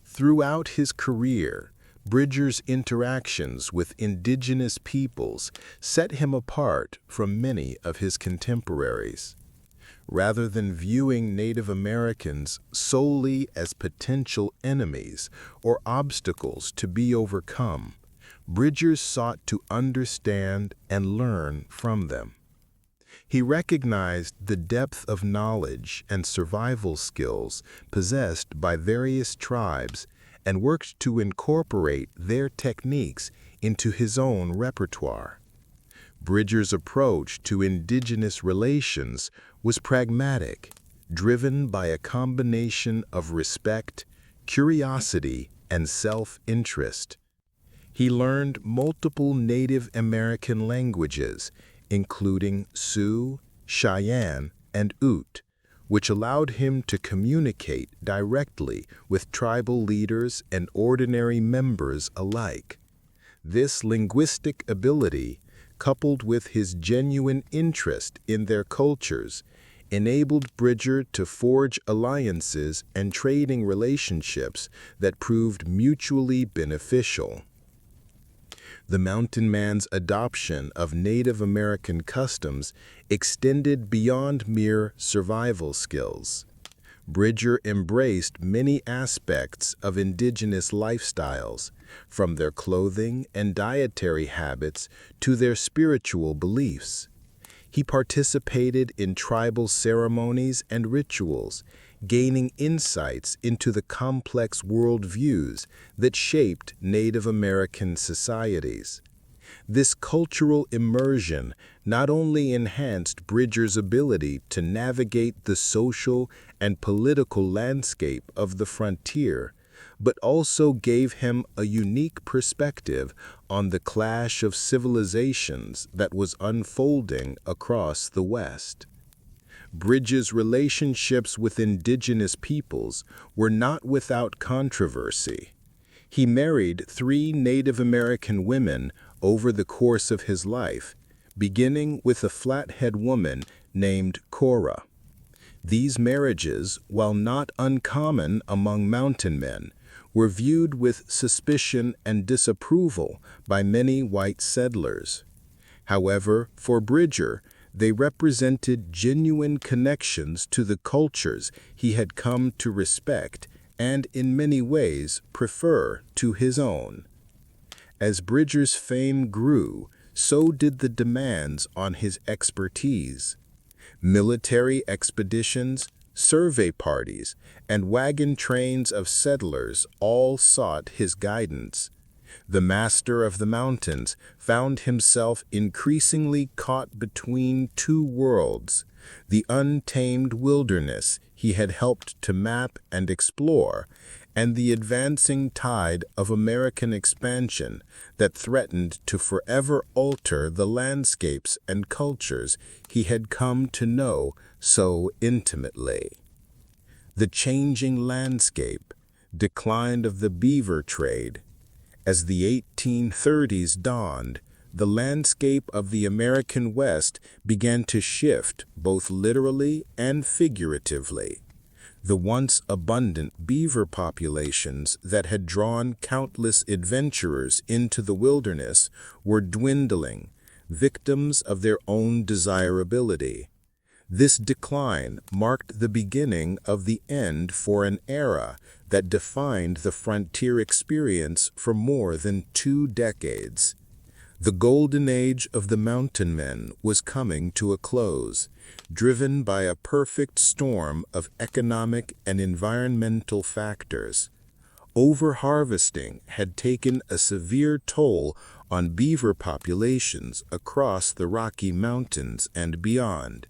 Throughout his career, Bridger's interactions with indigenous peoples set him apart from many of his contemporaries. Rather than viewing Native Americans solely as potential enemies or obstacles to be overcome, Bridger sought to understand and learn from them. He recognized the depth of knowledge and survival skills possessed by various tribes and worked to incorporate their techniques into his own repertoire. Bridger's approach to indigenous relations was pragmatic, driven by a combination of respect, curiosity, and self-interest. He learned multiple Native American languages, including Sioux, Cheyenne, and Ute, which allowed him to communicate directly with tribal leaders and ordinary members alike. This linguistic ability, coupled with his genuine interest in their cultures, enabled Bridger to forge alliances and trading relationships that proved mutually beneficial. The mountain man's adoption of Native American customs extended beyond mere survival skills. Bridger embraced many aspects of indigenous lifestyles, from their clothing and dietary habits to their spiritual beliefs. He participated in tribal ceremonies and rituals, gaining insights into the complex worldviews that shaped Native American societies. This cultural immersion not only enhanced Bridger's ability to navigate the social and political landscape of the frontier, but also gave him a unique perspective on the clash of civilizations that was unfolding across the West. Bridger's relationships with indigenous peoples were not without controversy. He married 3 Native American women over the course of his life, beginning with a Flathead woman named Cora. These marriages, while not uncommon among mountain men, were viewed with suspicion and disapproval by many white settlers. However, for Bridger, they represented genuine connections to the cultures he had come to respect and in many ways prefer to his own. As Bridger's fame grew, so did the demands on his expertise. Military expeditions, survey parties, and wagon trains of settlers all sought his guidance. The master of the mountains found himself increasingly caught between 2 worlds, the untamed wilderness he had helped to map and explore, and the advancing tide of American expansion that threatened to forever alter the landscapes and cultures he had come to know so intimately. The changing landscape, decline of the beaver trade. As the 1830s dawned, the landscape of the American West began to shift both literally and figuratively. The once abundant beaver populations that had drawn countless adventurers into the wilderness were dwindling, victims of their own desirability. This decline marked the beginning of the end for an era that defined the frontier experience for more than 2 decades. The golden age of the mountain men was coming to a close, driven by a perfect storm of economic and environmental factors. Overharvesting had taken a severe toll on beaver populations across the Rocky Mountains and beyond.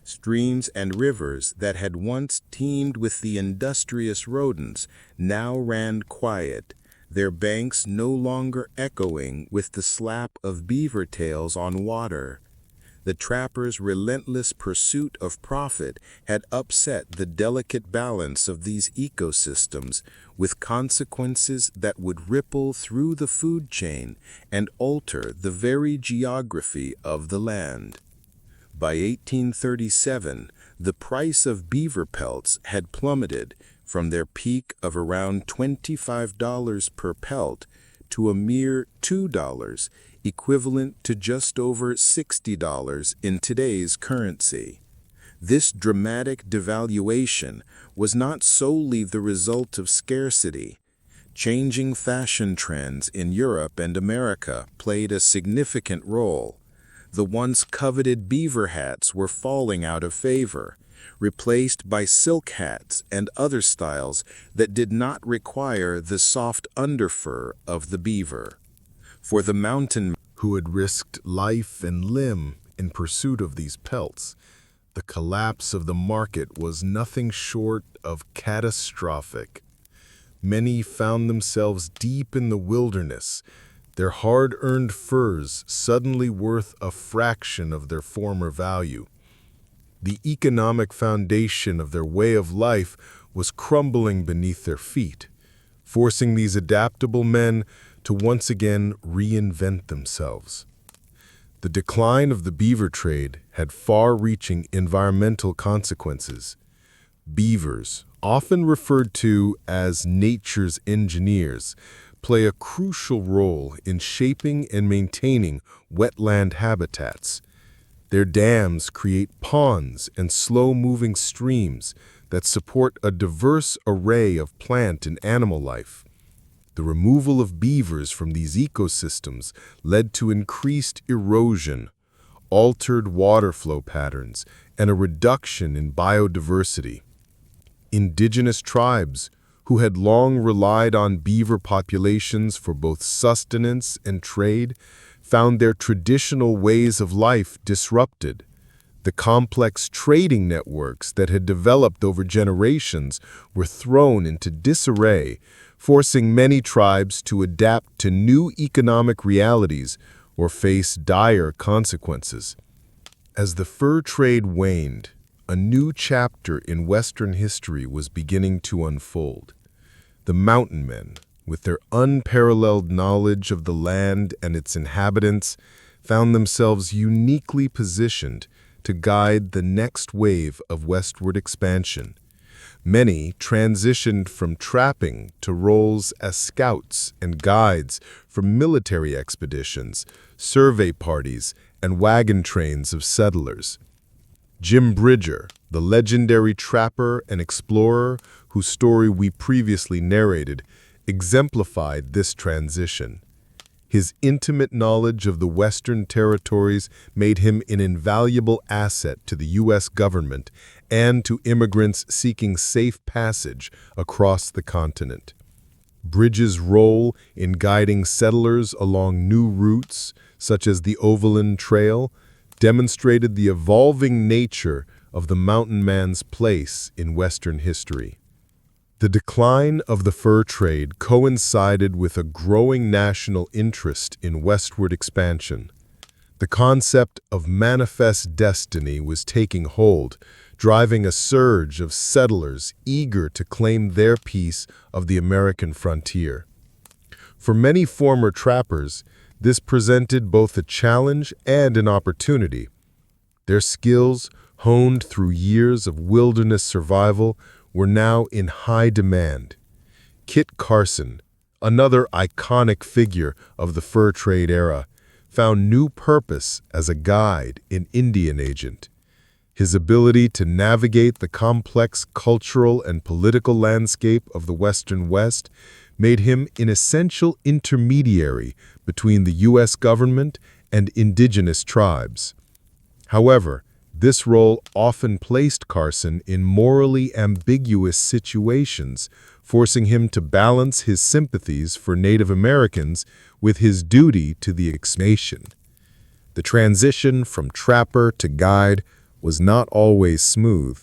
Streams and rivers that had once teemed with the industrious rodents now ran quiet, their banks no longer echoing with the slap of beaver tails on water. The trappers' relentless pursuit of profit had upset the delicate balance of these ecosystems, with consequences that would ripple through the food chain and alter the very geography of the land. By 1837, the price of beaver pelts had plummeted from their peak of around $25 per pelt to a mere $2, equivalent to just over $60 in today's currency. This dramatic devaluation was not solely the result of scarcity. Changing fashion trends in Europe and America played a significant role. The once coveted beaver hats were falling out of favor, replaced by silk hats and other styles that did not require the soft underfur of the beaver. For the mountain who had risked life and limb in pursuit of these pelts, the collapse of the market was nothing short of catastrophic. Many found themselves deep in the wilderness, their hard-earned furs suddenly worth a fraction of their former value. The economic foundation of their way of life was crumbling beneath their feet, forcing these adaptable men to once again reinvent themselves. The decline of the beaver trade had far-reaching environmental consequences. Beavers, often referred to as nature's engineers, play a crucial role in shaping and maintaining wetland habitats. Their dams create ponds and slow-moving streams that support a diverse array of plant and animal life. The removal of beavers from these ecosystems led to increased erosion, altered water flow patterns, and a reduction in biodiversity. Indigenous tribes, who had long relied on beaver populations for both sustenance and trade, found their traditional ways of life disrupted. The complex trading networks that had developed over generations were thrown into disarray, forcing many tribes to adapt to new economic realities or face dire consequences. As the fur trade waned, a new chapter in Western history was beginning to unfold. The mountain men, with their unparalleled knowledge of the land and its inhabitants, found themselves uniquely positioned to guide the next wave of westward expansion. Many transitioned from trapping to roles as scouts and guides for military expeditions, survey parties, and wagon trains of settlers. Jim Bridger, the legendary trapper and explorer whose story we previously narrated, exemplified this transition. His intimate knowledge of the Western territories made him an invaluable asset to the U.S. government and to immigrants seeking safe passage across the continent. Bridges' role in guiding settlers along new routes, such as the Overland Trail, demonstrated the evolving nature of the mountain man's place in Western history. The decline of the fur trade coincided with a growing national interest in westward expansion. The concept of manifest destiny was taking hold, driving a surge of settlers eager to claim their piece of the American frontier. For many former trappers, this presented both a challenge and an opportunity. Their skills, honed through years of wilderness survival, were now in high demand. Kit Carson, another iconic figure of the fur trade era, found new purpose as a guide and Indian agent. His ability to navigate the complex cultural and political landscape of the Western West made him an essential intermediary between the U.S. government and indigenous tribes. However, this role often placed Carson in morally ambiguous situations, forcing him to balance his sympathies for Native Americans with his duty to the nation. The transition from trapper to guide was not always smooth.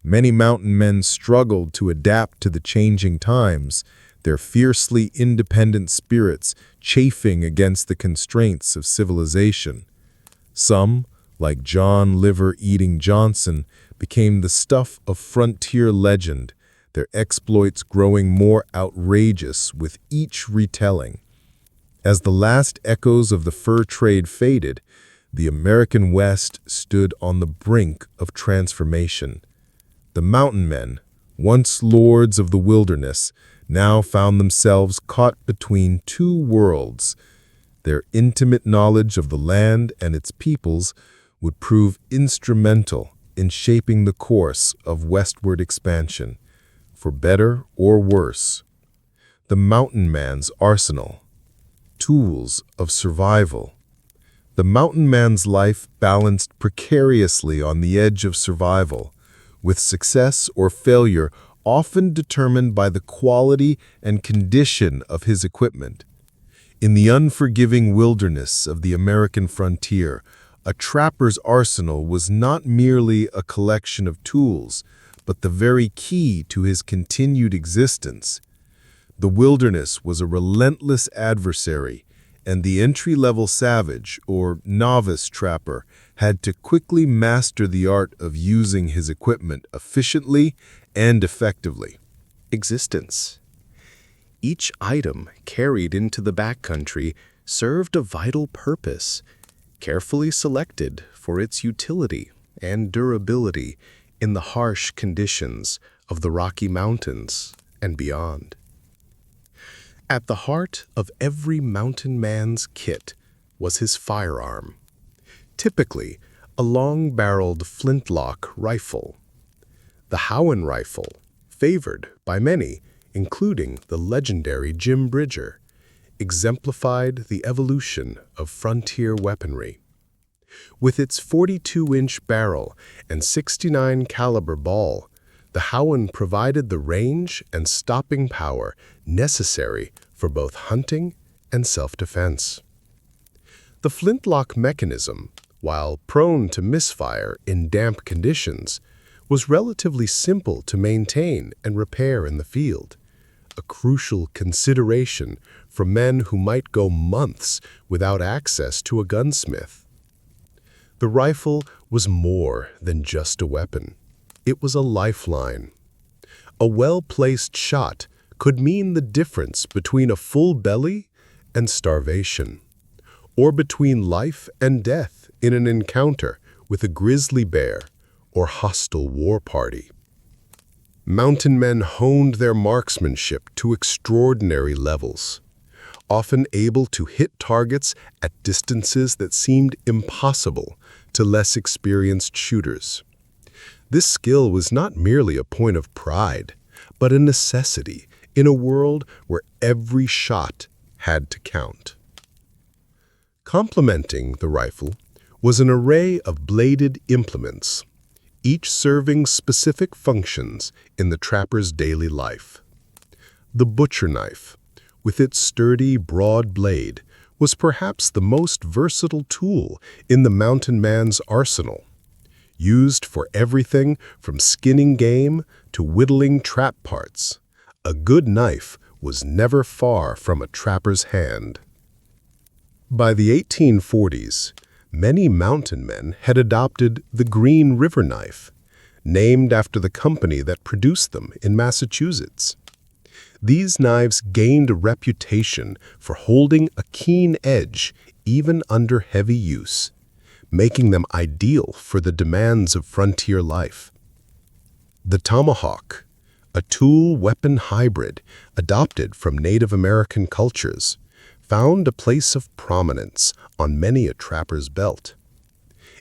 Many mountain men struggled to adapt to the changing times, their fiercely independent spirits chafing against the constraints of civilization. Some, like John Liver-Eating Johnson, became the stuff of frontier legend, their exploits growing more outrageous with each retelling. As the last echoes of the fur trade faded, the American West stood on the brink of transformation. The mountain men, once lords of the wilderness, now found themselves caught between two worlds. Their intimate knowledge of the land and its peoples would prove instrumental in shaping the course of westward expansion, for better or worse. The mountain man's arsenal, tools of survival. The mountain man's life balanced precariously on the edge of survival, with success or failure often determined by the quality and condition of his equipment. In the unforgiving wilderness of the American frontier, a trapper's arsenal was not merely a collection of tools, but the very key to his continued existence. The wilderness was a relentless adversary, and the entry-level savage, or novice trapper, had to quickly master the art of using his equipment efficiently and effectively. Existence. Each item carried into the backcountry served a vital purpose, carefully selected for its utility and durability in the harsh conditions of the Rocky Mountains and beyond. At the heart of every mountain man's kit was his firearm, typically a long-barreled flintlock rifle. The Howen rifle, favored by many, including the legendary Jim Bridger, exemplified the evolution of frontier weaponry. With its 42-inch barrel and 69 caliber ball, the Howen provided the range and stopping power necessary for both hunting and self-defense. The flintlock mechanism, while prone to misfire in damp conditions, was relatively simple to maintain and repair in the field, a crucial consideration for men who might go months without access to a gunsmith. The rifle was more than just a weapon. It was a lifeline. A well-placed shot could mean the difference between a full belly and starvation, or between life and death in an encounter with a grizzly bear or hostile war party. Mountain men honed their marksmanship to extraordinary levels, often able to hit targets at distances that seemed impossible to less experienced shooters. This skill was not merely a point of pride, but a necessity in a world where every shot had to count. Complementing the rifle was an array of bladed implements, each serving specific functions in the trapper's daily life. The butcher knife, with its sturdy, broad blade, was perhaps the most versatile tool in the mountain man's arsenal, used for everything from skinning game to whittling trap parts. A good knife was never far from a trapper's hand. By the 1840s, many mountain men had adopted the Green River knife, named after the company that produced them in Massachusetts. These knives gained a reputation for holding a keen edge even under heavy use, making them ideal for the demands of frontier life. The tomahawk, a tool-weapon hybrid adopted from Native American cultures, found a place of prominence on many a trapper's belt.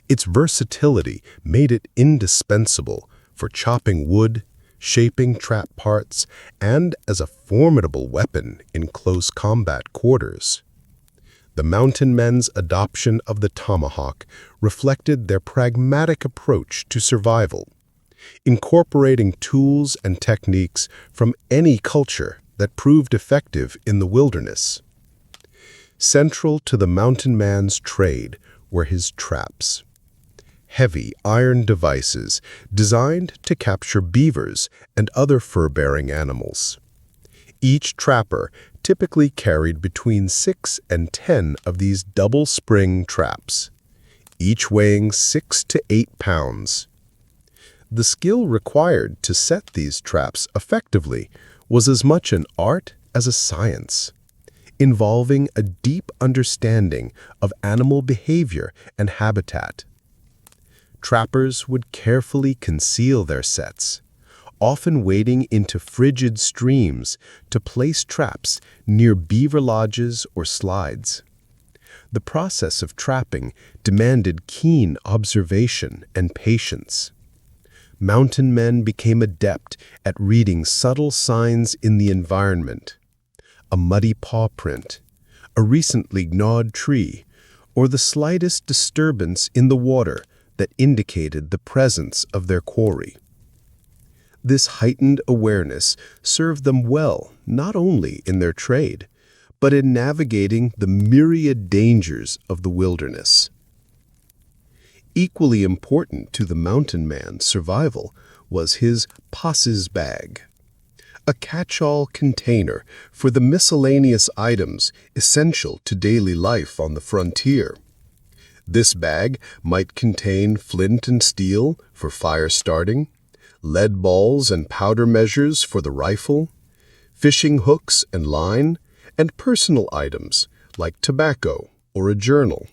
Its versatility made it indispensable for chopping wood, shaping trap parts, and as a formidable weapon in close combat quarters. The mountain men's adoption of the tomahawk reflected their pragmatic approach to survival, incorporating tools and techniques from any culture that proved effective in the wilderness. Central to the mountain man's trade were his traps, heavy iron devices designed to capture beavers and other fur-bearing animals. Each trapper typically carried between 6 and 10 of these double-spring traps, each weighing 6 to 8 pounds. The skill required to set these traps effectively was as much an art as a science, involving a deep understanding of animal behavior and habitat. Trappers would carefully conceal their sets, often wading into frigid streams to place traps near beaver lodges or slides. The process of trapping demanded keen observation and patience. Mountain men became adept at reading subtle signs in the environment: a muddy paw print, a recently gnawed tree, or the slightest disturbance in the water that indicated the presence of their quarry. This heightened awareness served them well not only in their trade, but in navigating the myriad dangers of the wilderness. Equally important to the mountain man's survival was his passes bag, a catch-all container for the miscellaneous items essential to daily life on the frontier. This bag might contain flint and steel for fire starting, lead balls and powder measures for the rifle, fishing hooks and line, and personal items like tobacco or a journal.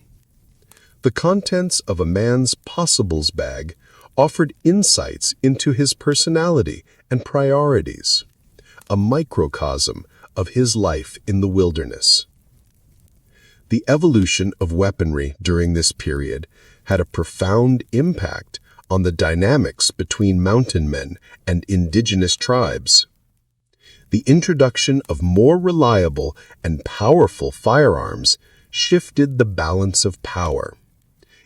The contents of a man's possibles bag offered insights into his personality and priorities, a microcosm of his life in the wilderness. The evolution of weaponry during this period had a profound impact on the dynamics between mountain men and indigenous tribes. The introduction of more reliable and powerful firearms shifted the balance of power,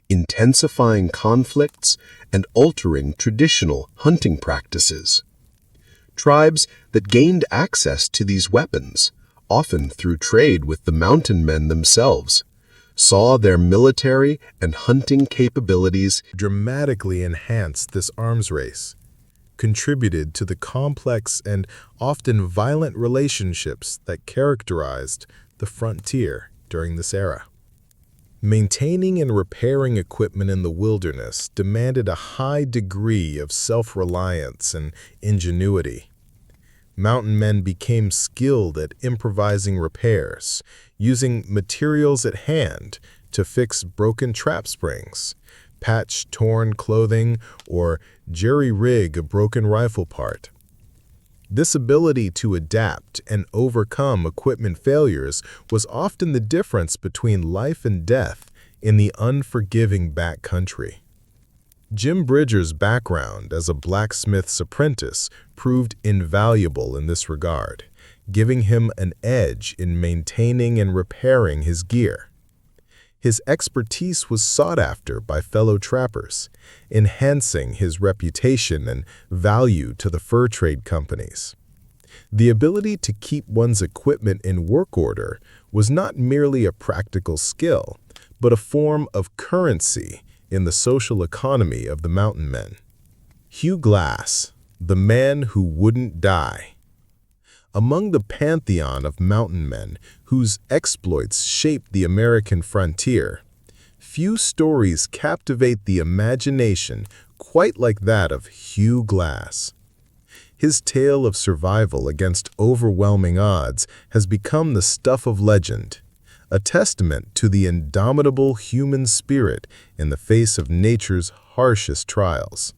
intensifying conflicts and altering traditional hunting practices. Tribes that gained access to these weapons, often through trade with the mountain men themselves, saw their military and hunting capabilities dramatically enhanced this arms race, contributed to the complex and often violent relationships that characterized the frontier during this era. Maintaining and repairing equipment in the wilderness demanded a high degree of self-reliance and ingenuity. Mountain men became skilled at improvising repairs, using materials at hand to fix broken trap springs, patch torn clothing, or jerry-rig a broken rifle part. This ability to adapt and overcome equipment failures was often the difference between life and death in the unforgiving backcountry. Jim Bridger's background as a blacksmith's apprentice proved invaluable in this regard, giving him an edge in maintaining and repairing his gear. His expertise was sought after by fellow trappers, enhancing his reputation and value to the fur trade companies. The ability to keep one's equipment in work order was not merely a practical skill, but a form of currency in the social economy of the mountain men. Hugh Glass, the man who wouldn't die. Among the pantheon of mountain men whose exploits shaped the American frontier, few stories captivate the imagination quite like that of Hugh Glass. His tale of survival against overwhelming odds has become the stuff of legend, a testament to the indomitable human spirit in the face of nature's harshest trials.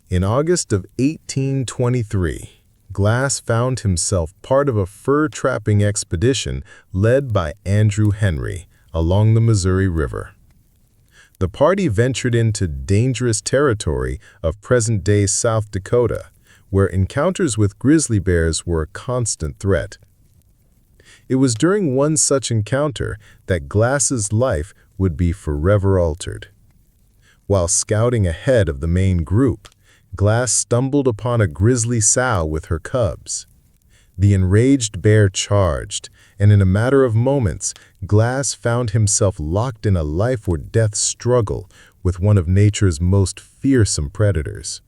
In August of 1823, Glass found himself part of a fur-trapping expedition led by Andrew Henry along the Missouri River. The party ventured into dangerous territory of present-day South Dakota, where encounters with grizzly bears were a constant threat. It was during one such encounter that Glass's life would be forever altered. While scouting ahead of the main group, Glass stumbled upon a grizzly sow with her cubs. The enraged bear charged, and in a matter of moments, Glass found himself locked in a life-or-death struggle with one of nature's most fearsome predators.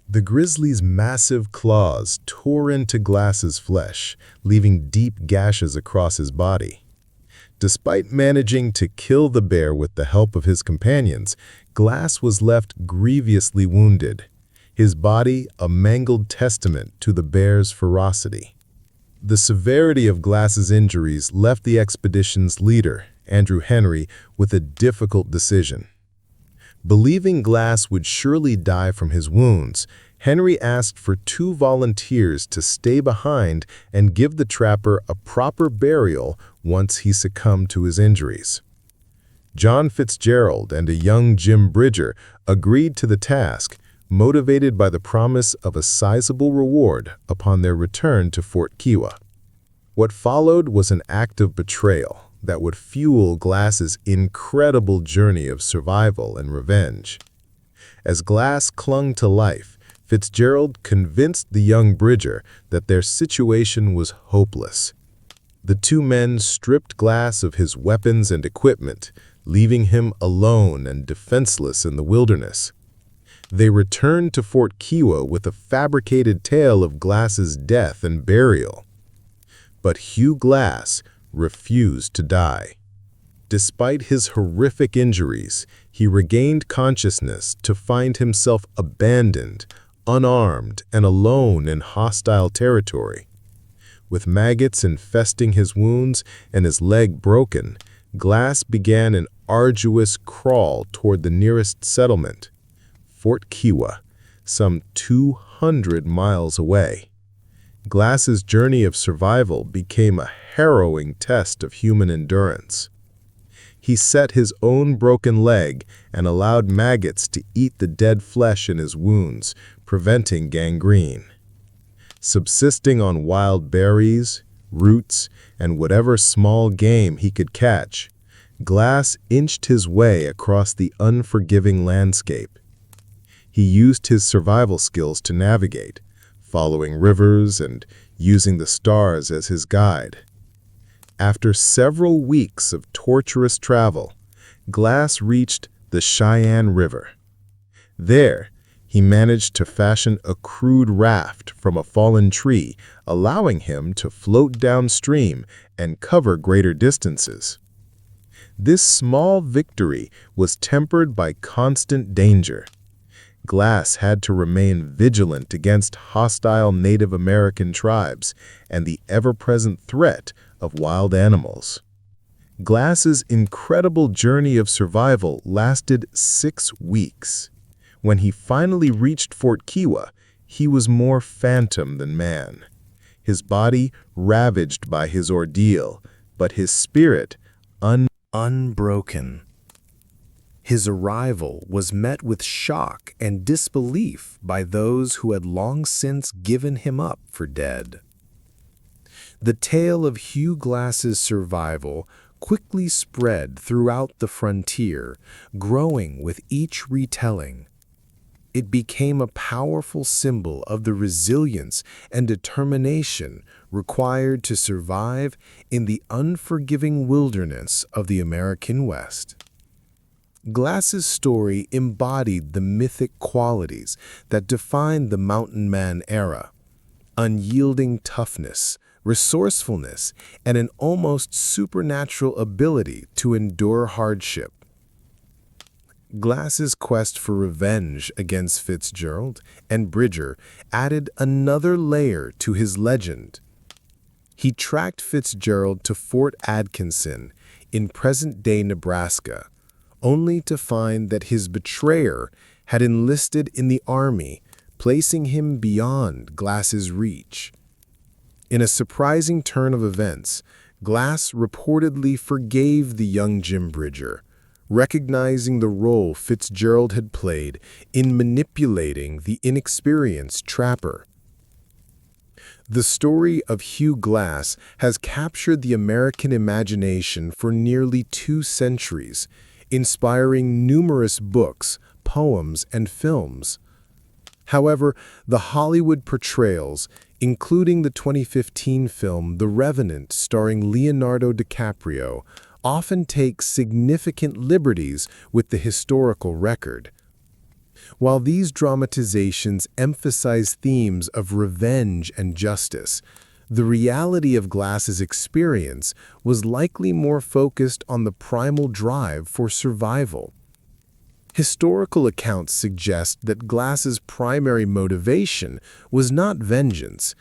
The grizzly's massive claws tore into Glass's flesh, leaving deep gashes across his body. Despite managing to kill the bear with the help of his companions, Glass was left grievously wounded, his body a mangled testament to the bear's ferocity. The severity of Glass's injuries left the expedition's leader, Andrew Henry, with a difficult decision. Believing Glass would surely die from his wounds, Henry asked for 2 volunteers to stay behind and give the trapper a proper burial once he succumbed to his injuries. John Fitzgerald and a young Jim Bridger agreed to the task, motivated by the promise of a sizable reward upon their return to Fort Kiowa. What followed was an act of betrayal that would fuel Glass's incredible journey of survival and revenge. As Glass clung to life, Fitzgerald convinced the young Bridger that their situation was hopeless. The 2 men stripped Glass of his weapons and equipment, leaving him alone and defenseless in the wilderness. They returned to Fort Kiowa with a fabricated tale of Glass's death and burial. But Hugh Glass refused to die. Despite his horrific injuries, he regained consciousness to find himself abandoned, unarmed, and alone in hostile territory. With maggots infesting his wounds and his leg broken, Glass began an arduous crawl toward the nearest settlement, Fort Kiowa, some 200 miles away. Glass's journey of survival became a harrowing test of human endurance. He set his own broken leg and allowed maggots to eat the dead flesh in his wounds, preventing gangrene. Subsisting on wild berries, roots, and whatever small game he could catch, Glass inched his way across the unforgiving landscape. He used his survival skills to navigate, following rivers and using the stars as his guide. After several weeks of torturous travel, Glass reached the Cheyenne River. There, he managed to fashion a crude raft from a fallen tree, allowing him to float downstream and cover greater distances. This small victory was tempered by constant danger. Glass had to remain vigilant against hostile Native American tribes and the ever-present threat of wild animals. Glass's incredible journey of survival lasted 6 weeks. When he finally reached Fort Kiowa, he was more phantom than man. His body ravaged by his ordeal, but his spirit unbroken. His arrival was met with shock and disbelief by those who had long since given him up for dead. The tale of Hugh Glass's survival quickly spread throughout the frontier, growing with each retelling. It became a powerful symbol of the resilience and determination required to survive in the unforgiving wilderness of the American West. Glass's story embodied the mythic qualities that defined the mountain man era: unyielding toughness, resourcefulness, and an almost supernatural ability to endure hardship. Glass's quest for revenge against Fitzgerald and Bridger added another layer to his legend. He tracked Fitzgerald to Fort Atkinson in present-day Nebraska, only to find that his betrayer had enlisted in the army, placing him beyond Glass's reach. In a surprising turn of events, Glass reportedly forgave the young Jim Bridger, recognizing the role Fitzgerald had played in manipulating the inexperienced trapper. The story of Hugh Glass has captured the American imagination for nearly 2 centuries, inspiring numerous books, poems, and films. However, the Hollywood portrayals, including the 2015 film The Revenant starring Leonardo DiCaprio, often take significant liberties with the historical record. While these dramatizations emphasize themes of revenge and justice, the reality of Glass's experience was likely more focused on the primal drive for survival. Historical accounts suggest that Glass's primary motivation was not vengeance,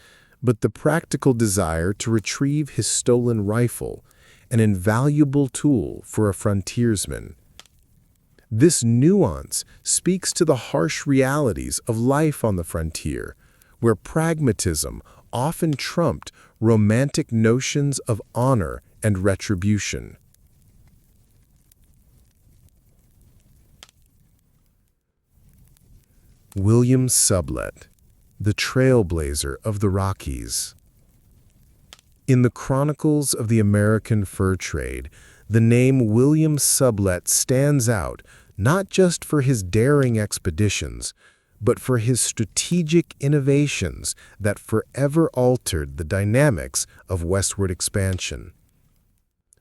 but the practical desire to retrieve his stolen rifle, an invaluable tool for a frontiersman. This nuance speaks to the harsh realities of life on the frontier, where pragmatism often trumped romantic notions of honor and retribution. William Sublett, the trailblazer of the Rockies. In the chronicles of the American fur trade, the name William Sublett stands out not just for his daring expeditions, but for his strategic innovations that forever altered the dynamics of westward expansion.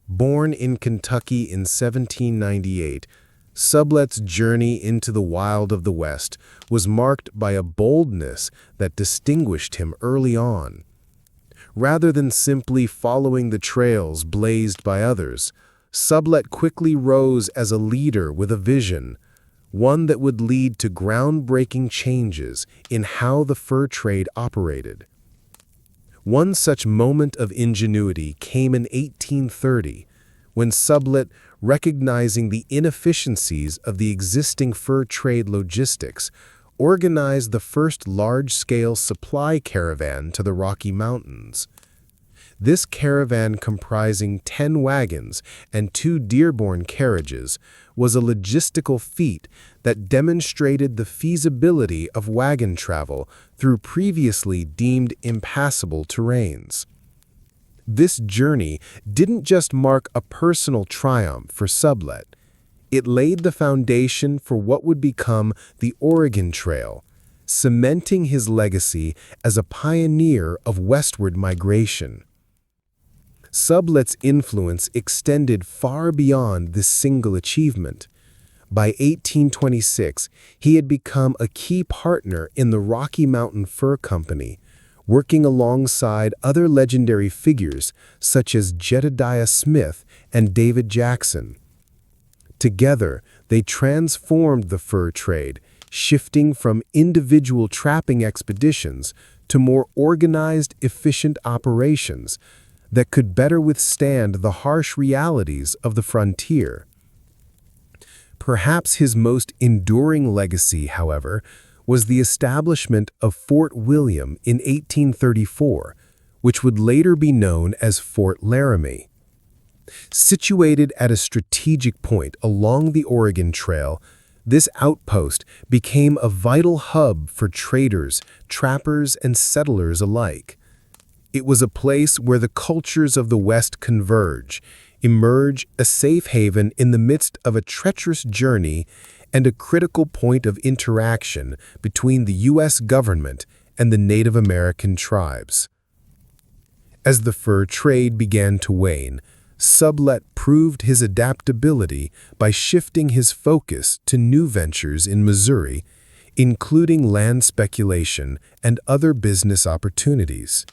Born in Kentucky in 1798, Sublett's journey into the wild of the West was marked by a boldness that distinguished him early on. Rather than simply following the trails blazed by others, Sublett quickly rose as a leader with a vision, one that would lead to groundbreaking changes in how the fur trade operated. One such moment of ingenuity came in 1830, when Sublett, recognizing the inefficiencies of the existing fur trade logistics, organized the first large-scale supply caravan to the Rocky Mountains. This caravan, comprising 10 wagons and 2 Dearborn carriages, was a logistical feat that demonstrated the feasibility of wagon travel through previously deemed impassable terrains. This journey didn't just mark a personal triumph for Sublett. It laid the foundation for what would become the Oregon Trail, cementing his legacy as a pioneer of westward migration. Sublett's influence extended far beyond this single achievement. By 1826, he had become a key partner in the Rocky Mountain Fur Company, working alongside other legendary figures such as Jedediah Smith and David Jackson. Together, they transformed the fur trade, shifting from individual trapping expeditions to more organized, efficient operations that could better withstand the harsh realities of the frontier. Perhaps his most enduring legacy, however, was the establishment of Fort William in 1834, which would later be known as Fort Laramie. Situated at a strategic point along the Oregon Trail, this outpost became a vital hub for traders, trappers, and settlers alike. It was a place where the cultures of the West converge, emerge a safe haven in the midst of a treacherous journey, and a critical point of interaction between the U.S. government and the Native American tribes. As the fur trade began to wane, Sublett proved his adaptability by shifting his focus to new ventures in Missouri, including land speculation and other business opportunities.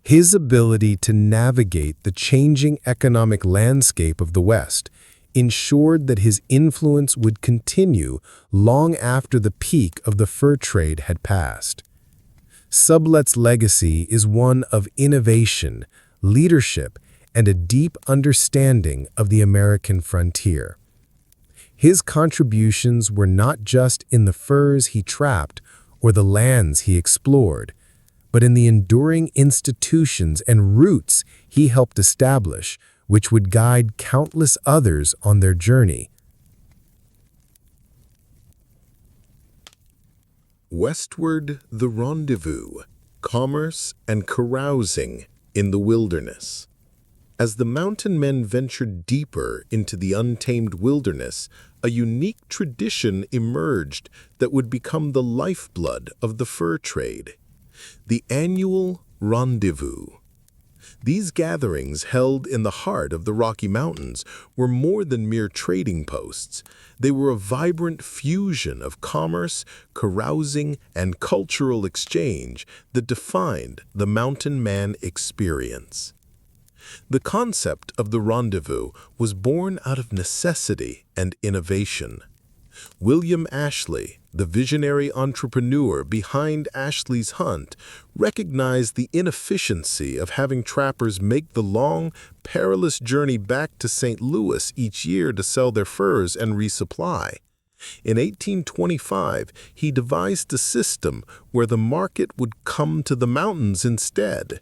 His ability to navigate the changing economic landscape of the West ensured that his influence would continue long after the peak of the fur trade had passed. Sublett's legacy is one of innovation, leadership, and a deep understanding of the American frontier. His contributions were not just in the furs he trapped or the lands he explored, but in the enduring institutions and routes he helped establish, which would guide countless others on their journey. Westward, the rendezvous, commerce and carousing in the wilderness. As the mountain men ventured deeper into the untamed wilderness, a unique tradition emerged that would become the lifeblood of the fur trade: the annual rendezvous. These gatherings, held in the heart of the Rocky Mountains, were more than mere trading posts. They were a vibrant fusion of commerce, carousing, and cultural exchange that defined the mountain man experience. The concept of the rendezvous was born out of necessity and innovation. William Ashley, the visionary entrepreneur behind Ashley's Hunt, recognized the inefficiency of having trappers make the long, perilous journey back to St. Louis each year to sell their furs and resupply. In 1825, he devised a system where the market would come to the mountains instead.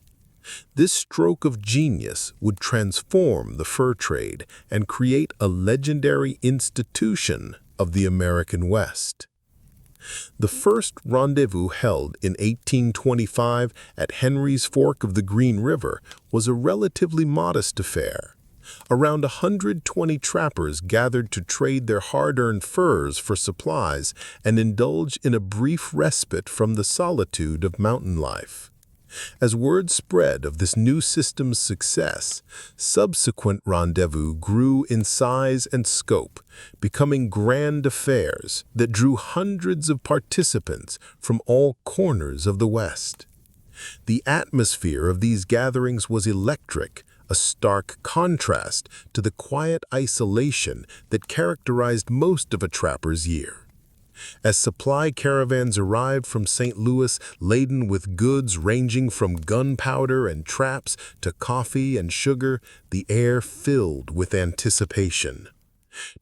This stroke of genius would transform the fur trade and create a legendary institution of the American West. The first rendezvous, held in 1825 at Henry's Fork of the Green River, was a relatively modest affair. Around 120 trappers gathered to trade their hard-earned furs for supplies and indulge in a brief respite from the solitude of mountain life. As word spread of this new system's success, subsequent rendezvous grew in size and scope, becoming grand affairs that drew hundreds of participants from all corners of the West. The atmosphere of these gatherings was electric, a stark contrast to the quiet isolation that characterized most of a trapper's year. As supply caravans arrived from St. Louis laden with goods ranging from gunpowder and traps to coffee and sugar, the air filled with anticipation.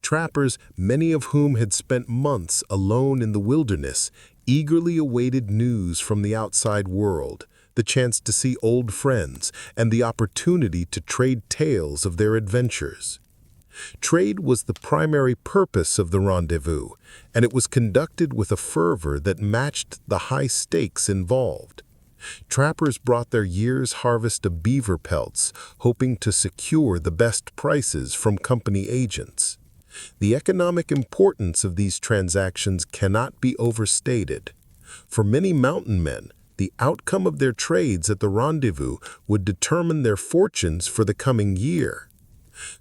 Trappers, many of whom had spent months alone in the wilderness, eagerly awaited news from the outside world, the chance to see old friends, and the opportunity to trade tales of their adventures. Trade was the primary purpose of the rendezvous, and it was conducted with a fervor that matched the high stakes involved. Trappers brought their year's harvest of beaver pelts, hoping to secure the best prices from company agents. The economic importance of these transactions cannot be overstated. For many mountain men, the outcome of their trades at the rendezvous would determine their fortunes for the coming year.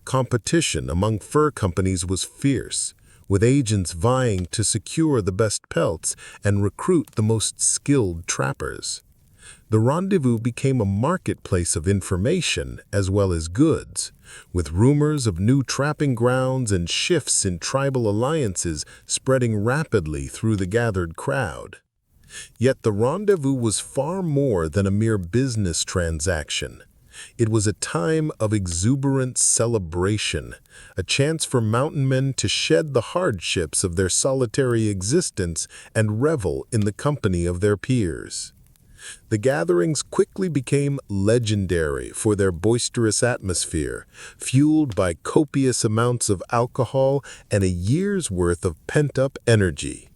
Competition among fur companies was fierce, with agents vying to secure the best pelts and recruit the most skilled trappers. The rendezvous became a marketplace of information as well as goods, with rumors of new trapping grounds and shifts in tribal alliances spreading rapidly through the gathered crowd. Yet the rendezvous was far more than a mere business transaction. It was a time of exuberant celebration, a chance for mountain men to shed the hardships of their solitary existence and revel in the company of their peers. The gatherings quickly became legendary for their boisterous atmosphere, fueled by copious amounts of alcohol and a year's worth of pent-up energy.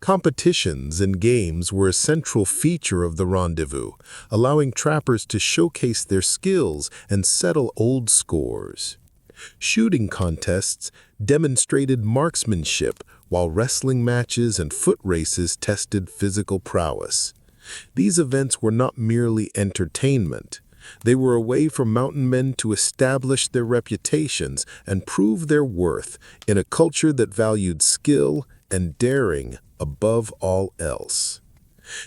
Competitions and games were a central feature of the rendezvous, allowing trappers to showcase their skills and settle old scores. Shooting contests demonstrated marksmanship, while wrestling matches and foot races tested physical prowess. These events were not merely entertainment. They were a way for mountain men to establish their reputations and prove their worth in a culture that valued skill and daring above all else.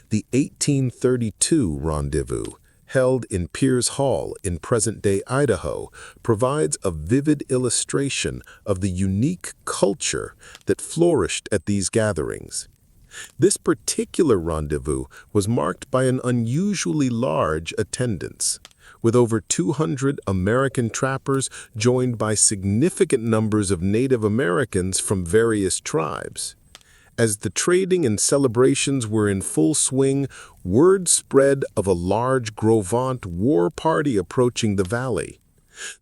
The 1832 rendezvous, held in Pierce Hall in present-day Idaho, provides a vivid illustration of the unique culture that flourished at these gatherings. This particular rendezvous was marked by an unusually large attendance, with over 200 American trappers joined by significant numbers of Native Americans from various tribes. As the trading and celebrations were in full swing, word spread of a large Gros Ventre war party approaching the valley.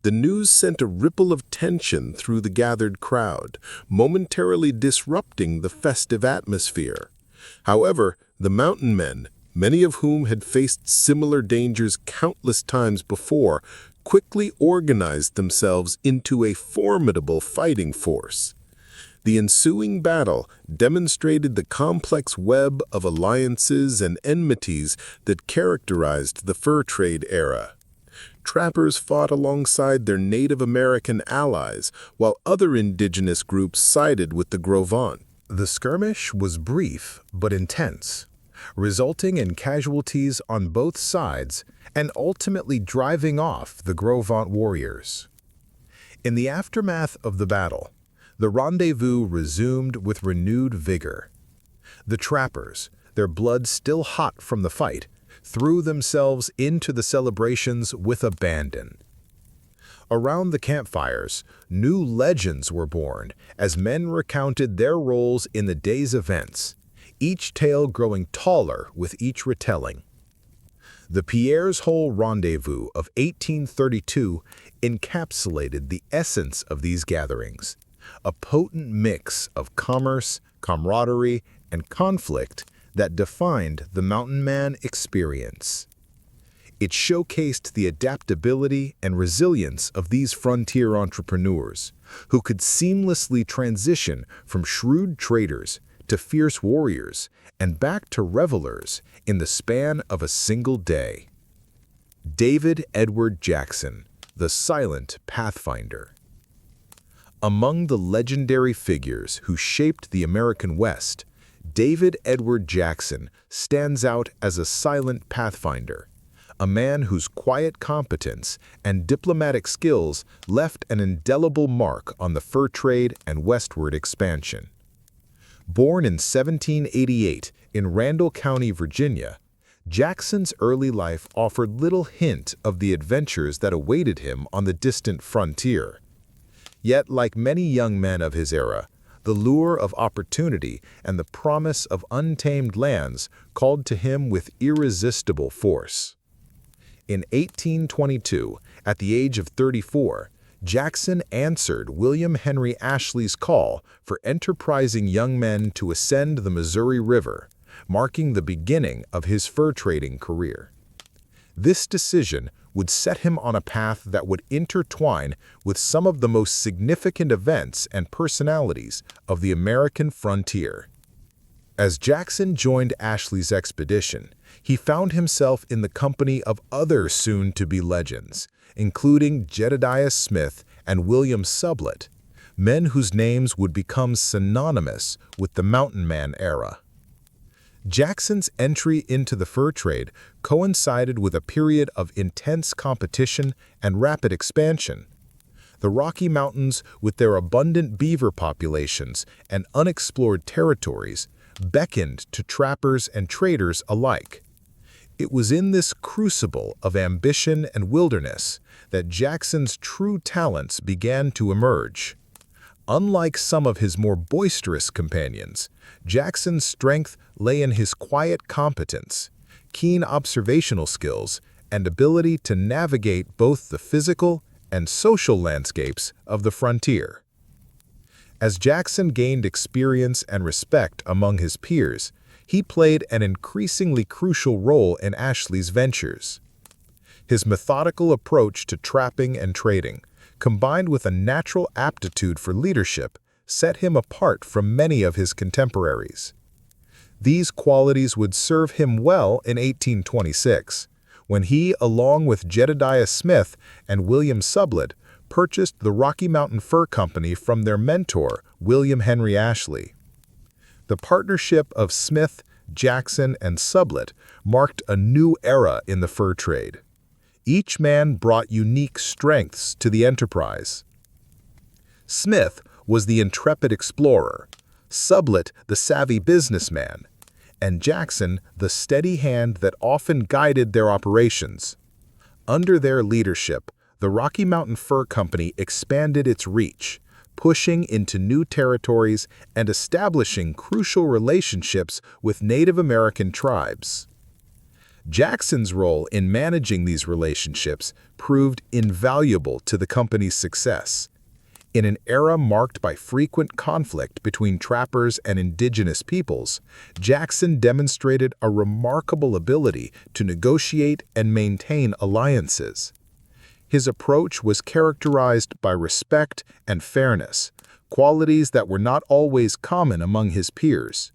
The news sent a ripple of tension through the gathered crowd, momentarily disrupting the festive atmosphere. However, the mountain men, many of whom had faced similar dangers countless times before, quickly organized themselves into a formidable fighting force. The ensuing battle demonstrated the complex web of alliances and enmities that characterized the fur trade era. Trappers fought alongside their Native American allies, while other indigenous groups sided with the Gros Ventre. The skirmish was brief but intense, resulting in casualties on both sides and ultimately driving off the Gros Ventre warriors. In the aftermath of the battle, the rendezvous resumed with renewed vigor. The trappers, their blood still hot from the fight, threw themselves into the celebrations with abandon. Around the campfires, new legends were born as men recounted their roles in the day's events, each tale growing taller with each retelling. The Pierre's Hole Rendezvous of 1832 encapsulated the essence of these gatherings, a potent mix of commerce, camaraderie, and conflict that defined the mountain man experience. It showcased the adaptability and resilience of these frontier entrepreneurs, who could seamlessly transition from shrewd traders to fierce warriors and back to revelers in the span of a single day. David Edward Jackson, the silent pathfinder. Among the legendary figures who shaped the American West, David Edward Jackson stands out as a silent pathfinder, a man whose quiet competence and diplomatic skills left an indelible mark on the fur trade and westward expansion. Born in 1788 in Randall County, Virginia, Jackson's early life offered little hint of the adventures that awaited him on the distant frontier. Yet, like many young men of his era, the lure of opportunity and the promise of untamed lands called to him with irresistible force. In 1822, at the age of 34, Jackson answered William Henry Ashley's call for enterprising young men to ascend the Missouri River, marking the beginning of his fur trading career. This decision would set him on a path that would intertwine with some of the most significant events and personalities of the American frontier. As Jackson joined Ashley's expedition, he found himself in the company of other soon-to-be legends, including Jedediah Smith and William Sublett, men whose names would become synonymous with the mountain man era. Jackson's entry into the fur trade coincided with a period of intense competition and rapid expansion. The Rocky Mountains, with their abundant beaver populations and unexplored territories, beckoned to trappers and traders alike. It was in this crucible of ambition and wilderness that Jackson's true talents began to emerge. Unlike some of his more boisterous companions, Jackson's strength lay in his quiet competence, keen observational skills, and ability to navigate both the physical and social landscapes of the frontier. As Jackson gained experience and respect among his peers, he played an increasingly crucial role in Ashley's ventures. His methodical approach to trapping and trading, combined with a natural aptitude for leadership, set him apart from many of his contemporaries. These qualities would serve him well in 1826, when he, along with Jedediah Smith and William Sublett, purchased the Rocky Mountain Fur Company from their mentor, William Henry Ashley. The partnership of Smith, Jackson, and Sublett marked a new era in the fur trade. Each man brought unique strengths to the enterprise. Smith was the intrepid explorer, Sublett the savvy businessman, and Jackson the steady hand that often guided their operations. Under their leadership, the Rocky Mountain Fur Company expanded its reach, pushing into new territories and establishing crucial relationships with Native American tribes. Jackson's role in managing these relationships proved invaluable to the company's success. In an era marked by frequent conflict between trappers and indigenous peoples, Jackson demonstrated a remarkable ability to negotiate and maintain alliances. His approach was characterized by respect and fairness, qualities that were not always common among his peers.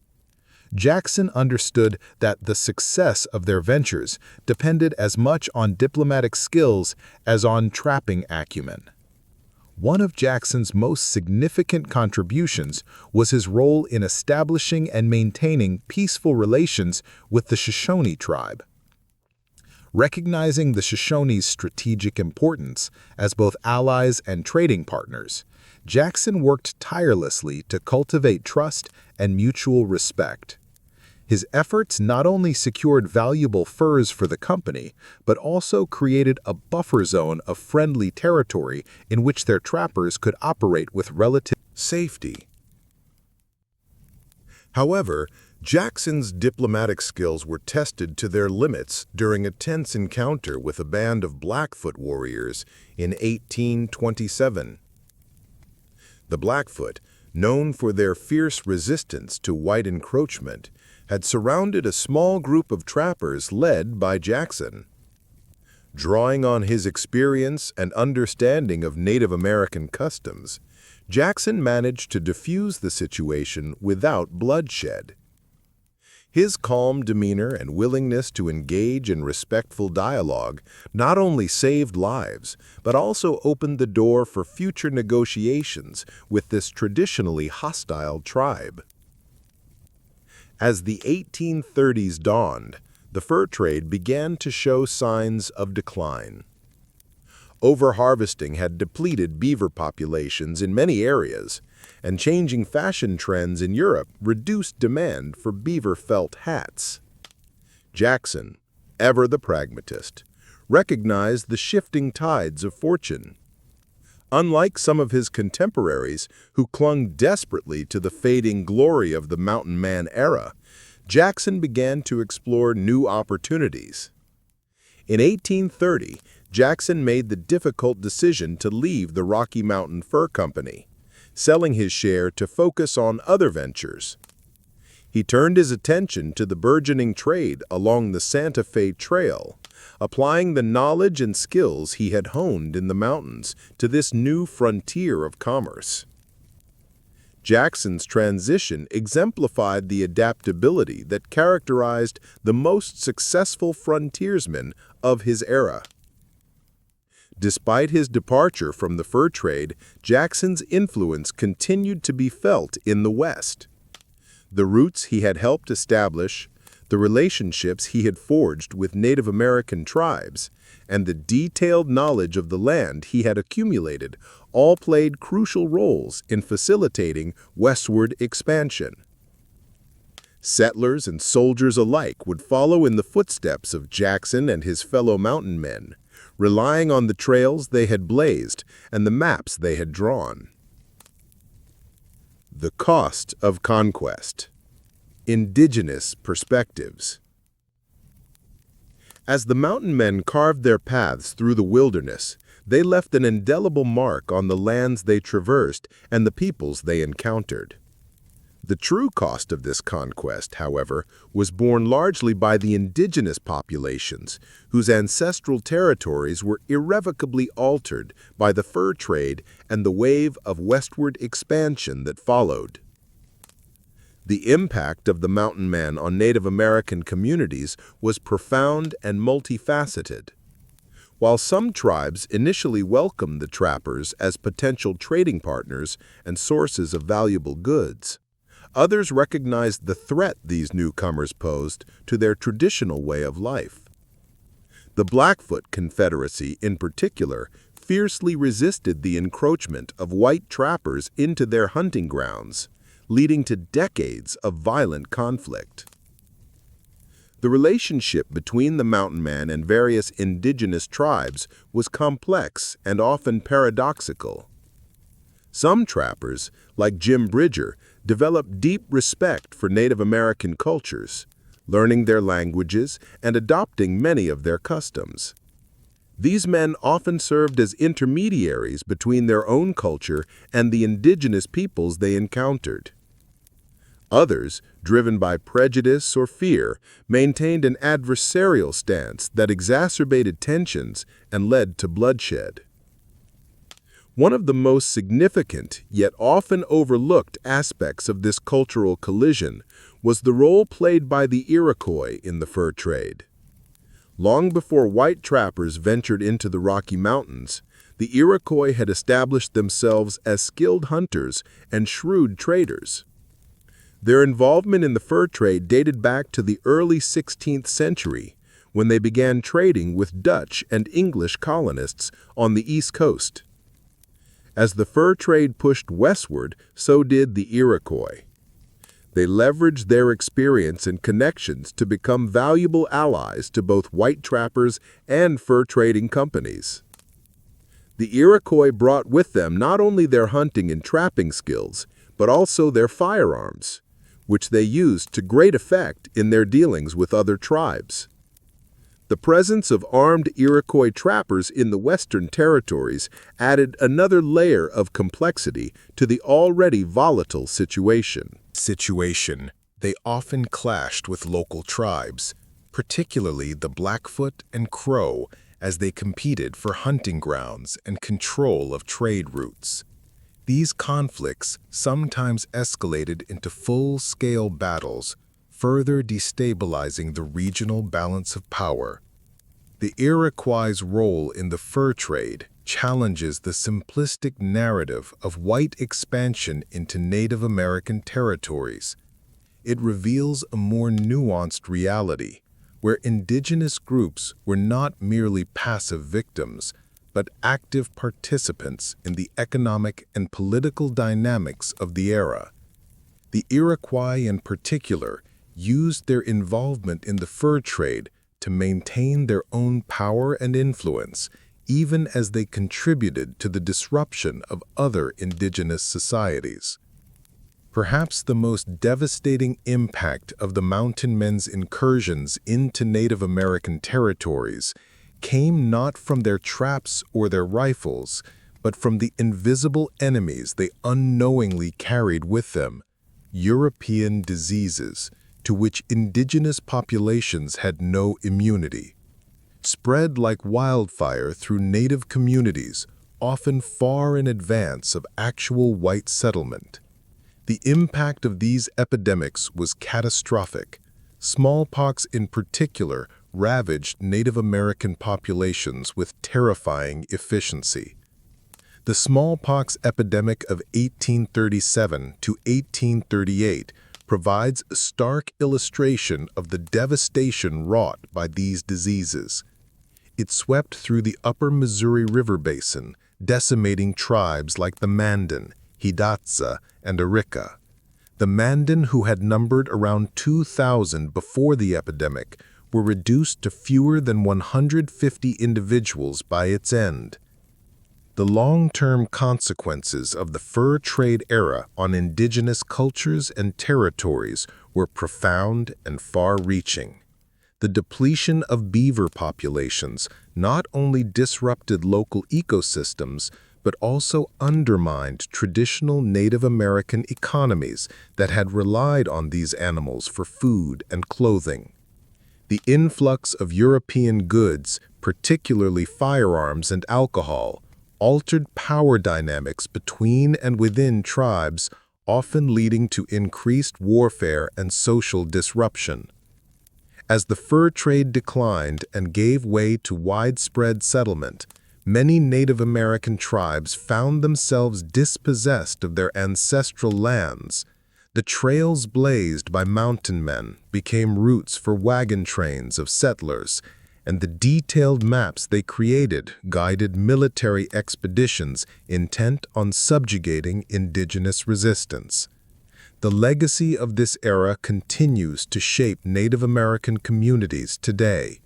Jackson understood that the success of their ventures depended as much on diplomatic skills as on trapping acumen. One of Jackson's most significant contributions was his role in establishing and maintaining peaceful relations with the Shoshone tribe. Recognizing the Shoshone's strategic importance as both allies and trading partners, Jackson worked tirelessly to cultivate trust and mutual respect. His efforts not only secured valuable furs for the company, but also created a buffer zone of friendly territory in which their trappers could operate with relative safety. However, Jackson's diplomatic skills were tested to their limits during a tense encounter with a band of Blackfoot warriors in 1827. The Blackfoot, known for their fierce resistance to white encroachment, had surrounded a small group of trappers led by Jackson. Drawing on his experience and understanding of Native American customs, Jackson managed to defuse the situation without bloodshed. His calm demeanor and willingness to engage in respectful dialogue not only saved lives, but also opened the door for future negotiations with this traditionally hostile tribe. As the 1830s dawned, the fur trade began to show signs of decline. Overharvesting had depleted beaver populations in many areas, and changing fashion trends in Europe reduced demand for beaver felt hats. Jackson, ever the pragmatist, recognized the shifting tides of fortune. Unlike some of his contemporaries who clung desperately to the fading glory of the mountain man era, Jackson began to explore new opportunities. In 1830, Jackson made the difficult decision to leave the Rocky Mountain Fur Company, selling his share to focus on other ventures. He turned his attention to the burgeoning trade along the Santa Fe Trail, applying the knowledge and skills he had honed in the mountains to this new frontier of commerce. Jackson's transition exemplified the adaptability that characterized the most successful frontiersmen of his era. Despite his departure from the fur trade, Jackson's influence continued to be felt in the West. The roots he had helped establish, the relationships he had forged with Native American tribes, and the detailed knowledge of the land he had accumulated all played crucial roles in facilitating westward expansion. Settlers and soldiers alike would follow in the footsteps of Jackson and his fellow mountain men, relying on the trails they had blazed and the maps they had drawn. The cost of conquest. Indigenous perspectives. As the mountain men carved their paths through the wilderness, they left an indelible mark on the lands they traversed and the peoples they encountered. The true cost of this conquest, however, was borne largely by the indigenous populations, whose ancestral territories were irrevocably altered by the fur trade and the wave of westward expansion that followed. The impact of the mountain man on Native American communities was profound and multifaceted. While some tribes initially welcomed the trappers as potential trading partners and sources of valuable goods, Others recognized the threat these newcomers posed to their traditional way of life. The Blackfoot Confederacy, in particular, fiercely resisted the encroachment of white trappers into their hunting grounds, leading to decades of violent conflict. The relationship between the mountain man and various indigenous tribes was complex and often paradoxical. Some trappers, like Jim Bridger, developed deep respect for Native American cultures, learning their languages and adopting many of their customs. These men often served as intermediaries between their own culture and the indigenous peoples they encountered. Others, driven by prejudice or fear, maintained an adversarial stance that exacerbated tensions and led to bloodshed. One of the most significant, yet often overlooked aspects of this cultural collision was the role played by the Iroquois in the fur trade. Long before white trappers ventured into the Rocky Mountains, the Iroquois had established themselves as skilled hunters and shrewd traders. Their involvement in the fur trade dated back to the early 16th century, when they began trading with Dutch and English colonists on the East Coast. As the fur trade pushed westward, so did the Iroquois. They leveraged their experience and connections to become valuable allies to both white trappers and fur trading companies. The Iroquois brought with them not only their hunting and trapping skills, but also their firearms, which they used to great effect in their dealings with other tribes. The presence of armed Iroquois trappers in the Western Territories added another layer of complexity to the already volatile situation. They often clashed with local tribes, particularly the Blackfoot and Crow, as they competed for hunting grounds and control of trade routes. These conflicts sometimes escalated into full-scale battles, further destabilizing the regional balance of power. The Iroquois' role in the fur trade challenges the simplistic narrative of white expansion into Native American territories. It reveals a more nuanced reality, where indigenous groups were not merely passive victims, but active participants in the economic and political dynamics of the era. The Iroquois, in particular, used their involvement in the fur trade to maintain their own power and influence, even as they contributed to the disruption of other indigenous societies. Perhaps the most devastating impact of the mountain men's incursions into Native American territories came not from their traps or their rifles, but from the invisible enemies they unknowingly carried with them, European diseases, to which indigenous populations had no immunity. Spread like wildfire through native communities, often far in advance of actual white settlement. The impact of these epidemics was catastrophic. Smallpox in particular ravaged Native American populations with terrifying efficiency. The smallpox epidemic of 1837 to 1838 provides a stark illustration of the devastation wrought by these diseases. It swept through the upper Missouri River basin, decimating tribes like the Mandan, Hidatsa, and Arika. The Mandan, who had numbered around 2,000 before the epidemic, were reduced to fewer than 150 individuals by its end. The long-term consequences of the fur trade era on indigenous cultures and territories were profound and far-reaching. The depletion of beaver populations not only disrupted local ecosystems, but also undermined traditional Native American economies that had relied on these animals for food and clothing. The influx of European goods, particularly firearms and alcohol, altered power dynamics between and within tribes, often leading to increased warfare and social disruption. As the fur trade declined and gave way to widespread settlement, many Native American tribes found themselves dispossessed of their ancestral lands. The trails blazed by mountain men became routes for wagon trains of settlers, and the detailed maps they created guided military expeditions intent on subjugating indigenous resistance. The legacy of this era continues to shape Native American communities today.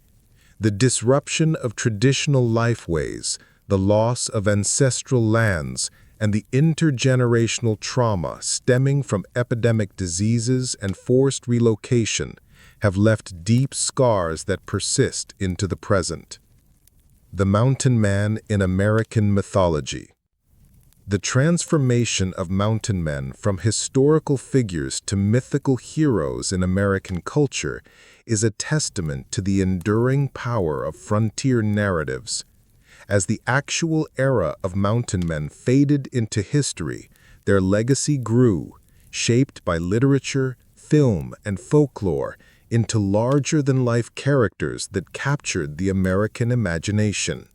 The disruption of traditional lifeways, the loss of ancestral lands, and the intergenerational trauma stemming from epidemic diseases and forced relocation have left deep scars that persist into the present. The Mountain Man in American Mythology. The transformation of mountain men from historical figures to mythical heroes in American culture is a testament to the enduring power of frontier narratives. As the actual era of mountain men faded into history, their legacy grew, shaped by literature, film, and folklore, into larger-than-life characters that captured the American imagination.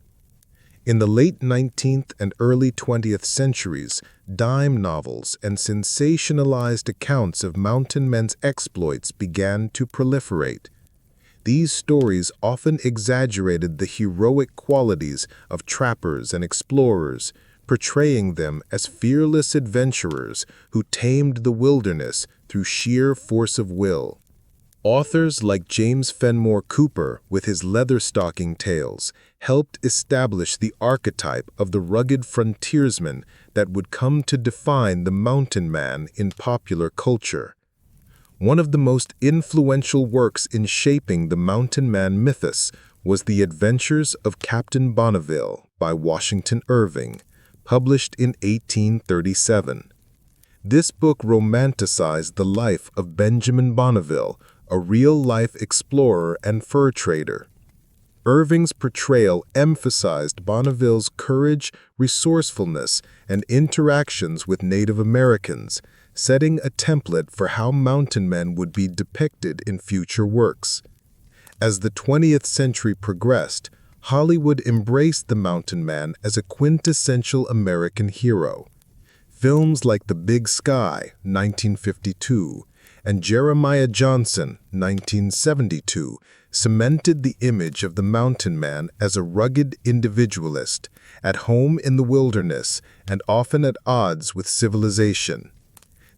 In the late 19th and early 20th centuries, dime novels and sensationalized accounts of mountain men's exploits began to proliferate. These stories often exaggerated the heroic qualities of trappers and explorers, portraying them as fearless adventurers who tamed the wilderness through sheer force of will. Authors like James Fenimore Cooper, with his Leatherstocking Tales, helped establish the archetype of the rugged frontiersman that would come to define the mountain man in popular culture. One of the most influential works in shaping the mountain man mythos was The Adventures of Captain Bonneville by Washington Irving, published in 1837. This book romanticized the life of Benjamin Bonneville, a real-life explorer and fur trader. Irving's portrayal emphasized Bonneville's courage, resourcefulness, and interactions with Native Americans, setting a template for how mountain men would be depicted in future works. As the 20th century progressed, Hollywood embraced the mountain man as a quintessential American hero. Films like The Big Sky, 1952, and Jeremiah Johnson, 1972, cemented the image of the mountain man as a rugged individualist, at home in the wilderness and often at odds with civilization.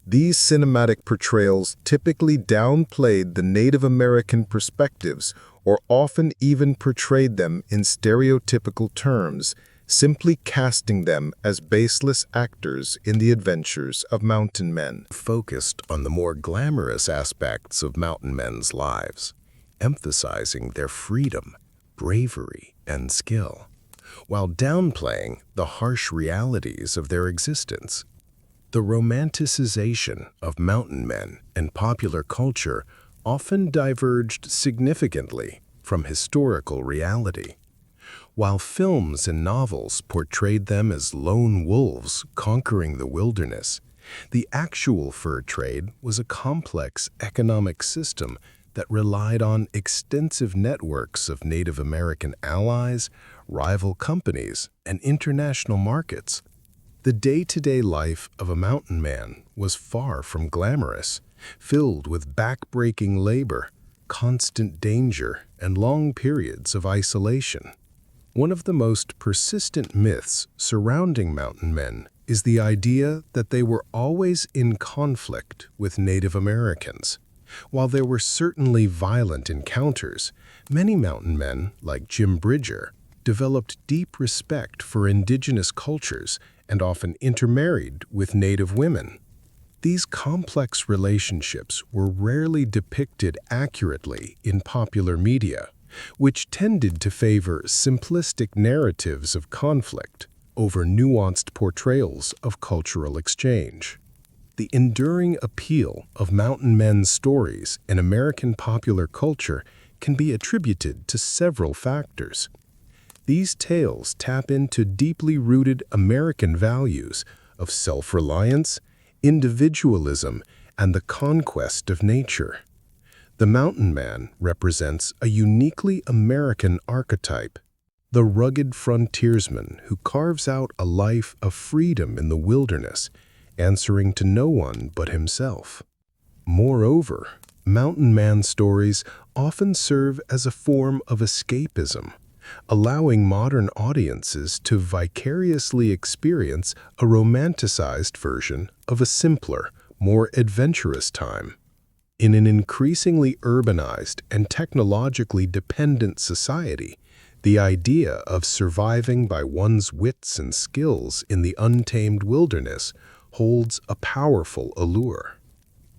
These cinematic portrayals typically downplayed the Native American perspectives or often even portrayed them in stereotypical terms, simply casting them as baseless actors in the adventures of mountain men. Focused on the more glamorous aspects of mountain men's lives, emphasizing their freedom, bravery, and skill, while downplaying the harsh realities of their existence. The romanticization of mountain men in popular culture often diverged significantly from historical reality. While films and novels portrayed them as lone wolves conquering the wilderness, the actual fur trade was a complex economic system that relied on extensive networks of Native American allies, rival companies, and international markets. The day-to-day life of a mountain man was far from glamorous, filled with back-breaking labor, constant danger, and long periods of isolation. One of the most persistent myths surrounding mountain men is the idea that they were always in conflict with Native Americans. While there were certainly violent encounters, many mountain men, like Jim Bridger, developed deep respect for indigenous cultures and often intermarried with Native women. These complex relationships were rarely depicted accurately in popular media, which tended to favor simplistic narratives of conflict over nuanced portrayals of cultural exchange. The enduring appeal of mountain men's stories in American popular culture can be attributed to several factors. These tales tap into deeply rooted American values of self-reliance, individualism, and the conquest of nature. The mountain man represents a uniquely American archetype, the rugged frontiersman who carves out a life of freedom in the wilderness, answering to no one but himself. Moreover, mountain man stories often serve as a form of escapism, allowing modern audiences to vicariously experience a romanticized version of a simpler, more adventurous time. In an increasingly urbanized and technologically dependent society, the idea of surviving by one's wits and skills in the untamed wilderness holds a powerful allure.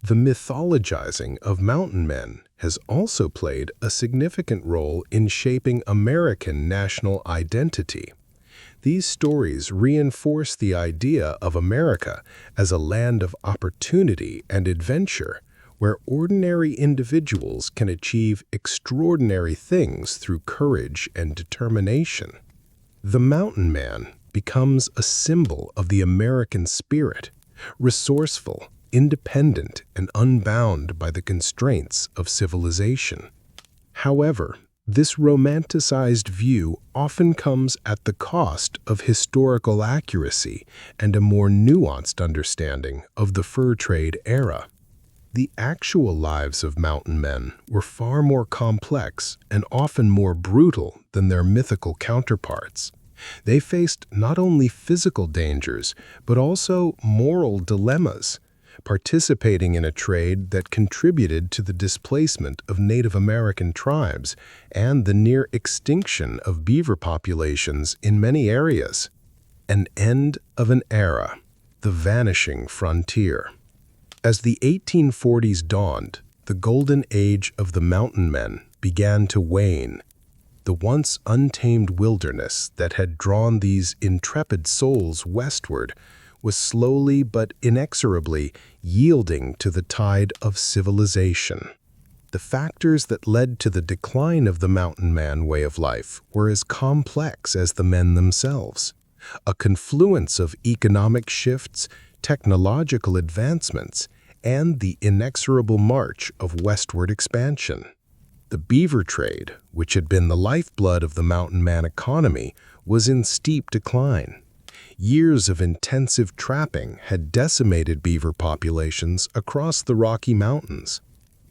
The mythologizing of mountain men has also played a significant role in shaping American national identity. These stories reinforce the idea of America as a land of opportunity and adventure, where ordinary individuals can achieve extraordinary things through courage and determination. The mountain man becomes a symbol of the American spirit, resourceful, independent, and unbound by the constraints of civilization. However, this romanticized view often comes at the cost of historical accuracy and a more nuanced understanding of the fur trade era. The actual lives of mountain men were far more complex and often more brutal than their mythical counterparts. They faced not only physical dangers, but also moral dilemmas, participating in a trade that contributed to the displacement of Native American tribes and the near extinction of beaver populations in many areas. An end of an era, the vanishing frontier. As the 1840s dawned, the golden age of the mountain men began to wane. The once untamed wilderness that had drawn these intrepid souls westward was slowly but inexorably yielding to the tide of civilization. The factors that led to the decline of the mountain man way of life were as complex as the men themselves. A confluence of economic shifts, technological advancements, and the inexorable march of westward expansion. The beaver trade, which had been the lifeblood of the mountain man economy, was in steep decline. Years of intensive trapping had decimated beaver populations across the Rocky Mountains.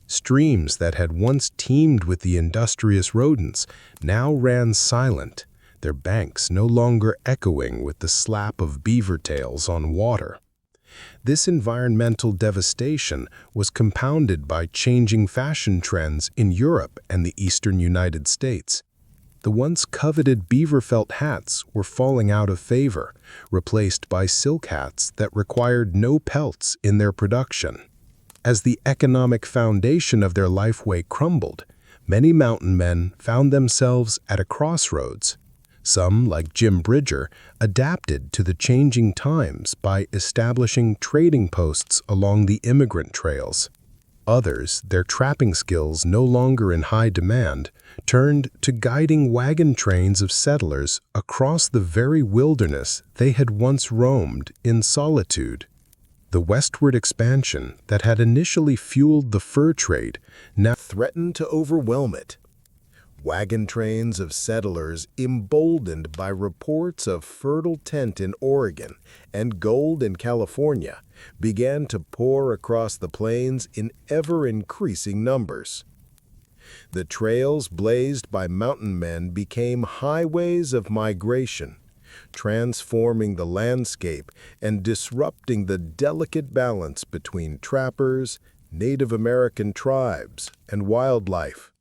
Streams that had once teemed with the industrious rodents now ran silent, their banks no longer echoing with the slap of beaver tails on water. This environmental devastation was compounded by changing fashion trends in Europe and the eastern United States. The once coveted beaver felt hats were falling out of favor, replaced by silk hats that required no pelts in their production. As the economic foundation of their lifeway crumbled, many mountain men found themselves at a crossroads. Some, like Jim Bridger, adapted to the changing times by establishing trading posts along the immigrant trails. Others, their trapping skills no longer in high demand, turned to guiding wagon trains of settlers across the very wilderness they had once roamed in solitude. The westward expansion that had initially fueled the fur trade now threatened to overwhelm it. Wagon trains of settlers, emboldened by reports of fertile tent in Oregon and gold in California, began to pour across the plains in ever-increasing numbers. The trails blazed by mountain men became highways of migration, transforming the landscape and disrupting the delicate balance between trappers, Native American tribes, and wildlife.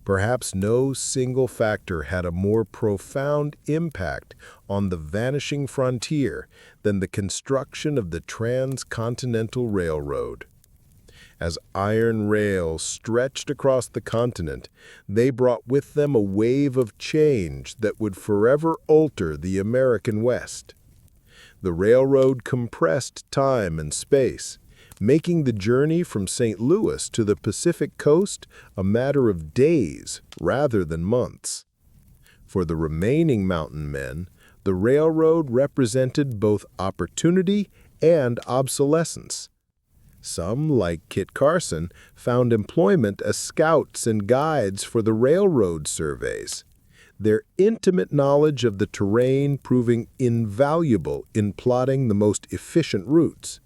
Perhaps no single factor had a more profound impact on the vanishing frontier than the construction of the Transcontinental Railroad. As iron rails stretched across the continent, they brought with them a wave of change that would forever alter the American West. The railroad compressed time and space, making the journey from St. Louis to the Pacific coast a matter of days rather than months. For the remaining mountain men, the railroad represented both opportunity and obsolescence. Some, like Kit Carson, found employment as scouts and guides for the railroad surveys, their intimate knowledge of the terrain proving invaluable in plotting the most efficient routes.